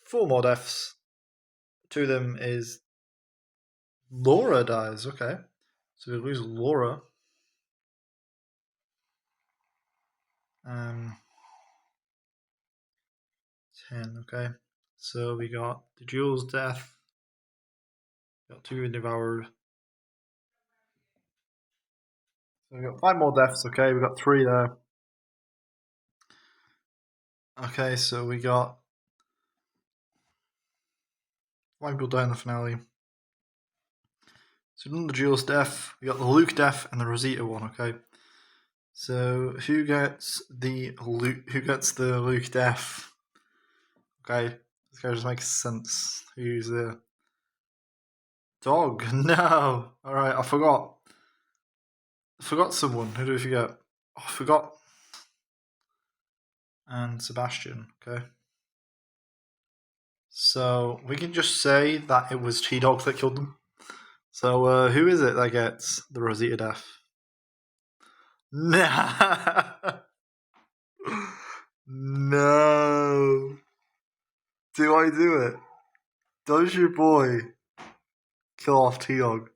S2: 4 more deaths. 2 of them is Laura dies. Okay, so we lose Laura. 10. Okay, so we got the Jules death. Got 2 devoured. So we got 5 more deaths. Okay, we got 3 there. Okay, so we got 5 people die in the finale. So we've done the Jules death. We got the Luke death and the Rosita one. Okay, so who gets the Luke death? Okay, this guy just makes sense. Who's the dog? No. All right, I forgot. Someone. Who do we forget? Oh, I forgot. And Sebastian. Okay. So we can just say that it was TDog that killed them. So who is it that gets the Rosita death? Nah. No. Do I do it? Does your boy kill off TDog?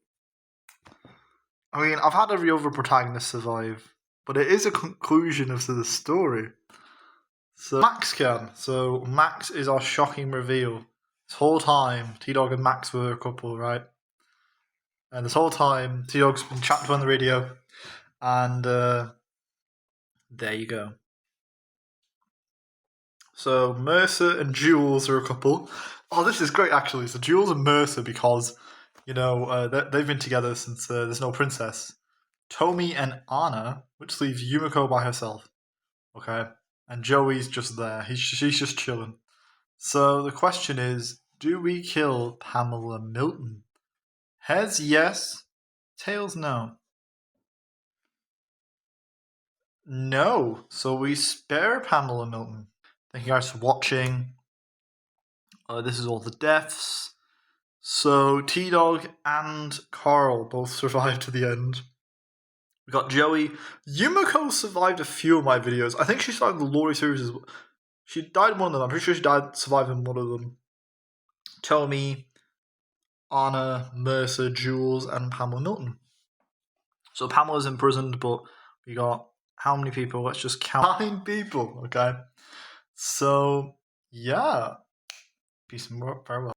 S2: I mean, I've had every other protagonist survive, but it is a conclusion of the story. So Max can. So Max is our shocking reveal. This whole time, TDog and Max were a couple, right? And this whole time, TDog's been chatting on the radio, and there you go. So Mercer and Jules are a couple. Oh, this is great, actually. So Jules and Mercer, because they've been together since there's no princess. Tomi and Anna, which leaves Yumiko by herself. Okay, and Joey's just there. She's just chilling. So the question is, do we kill Pamela Milton? Heads, yes. Tails, no. No. So we spare Pamela Milton. Thank you guys for watching. This is all the deaths. So TDog and Carl both survived to the end. We got Joey. Yumiko survived a few of my videos. I think she survived the Lori series as well. She died in one of them. I'm pretty sure she survived in one of them. Tomi, Anna, Mercer, Jules, and Pamela Milton. So Pamela's imprisoned, but we got how many people? Let's just count. 9 people, okay? So, yeah. Peace and farewell.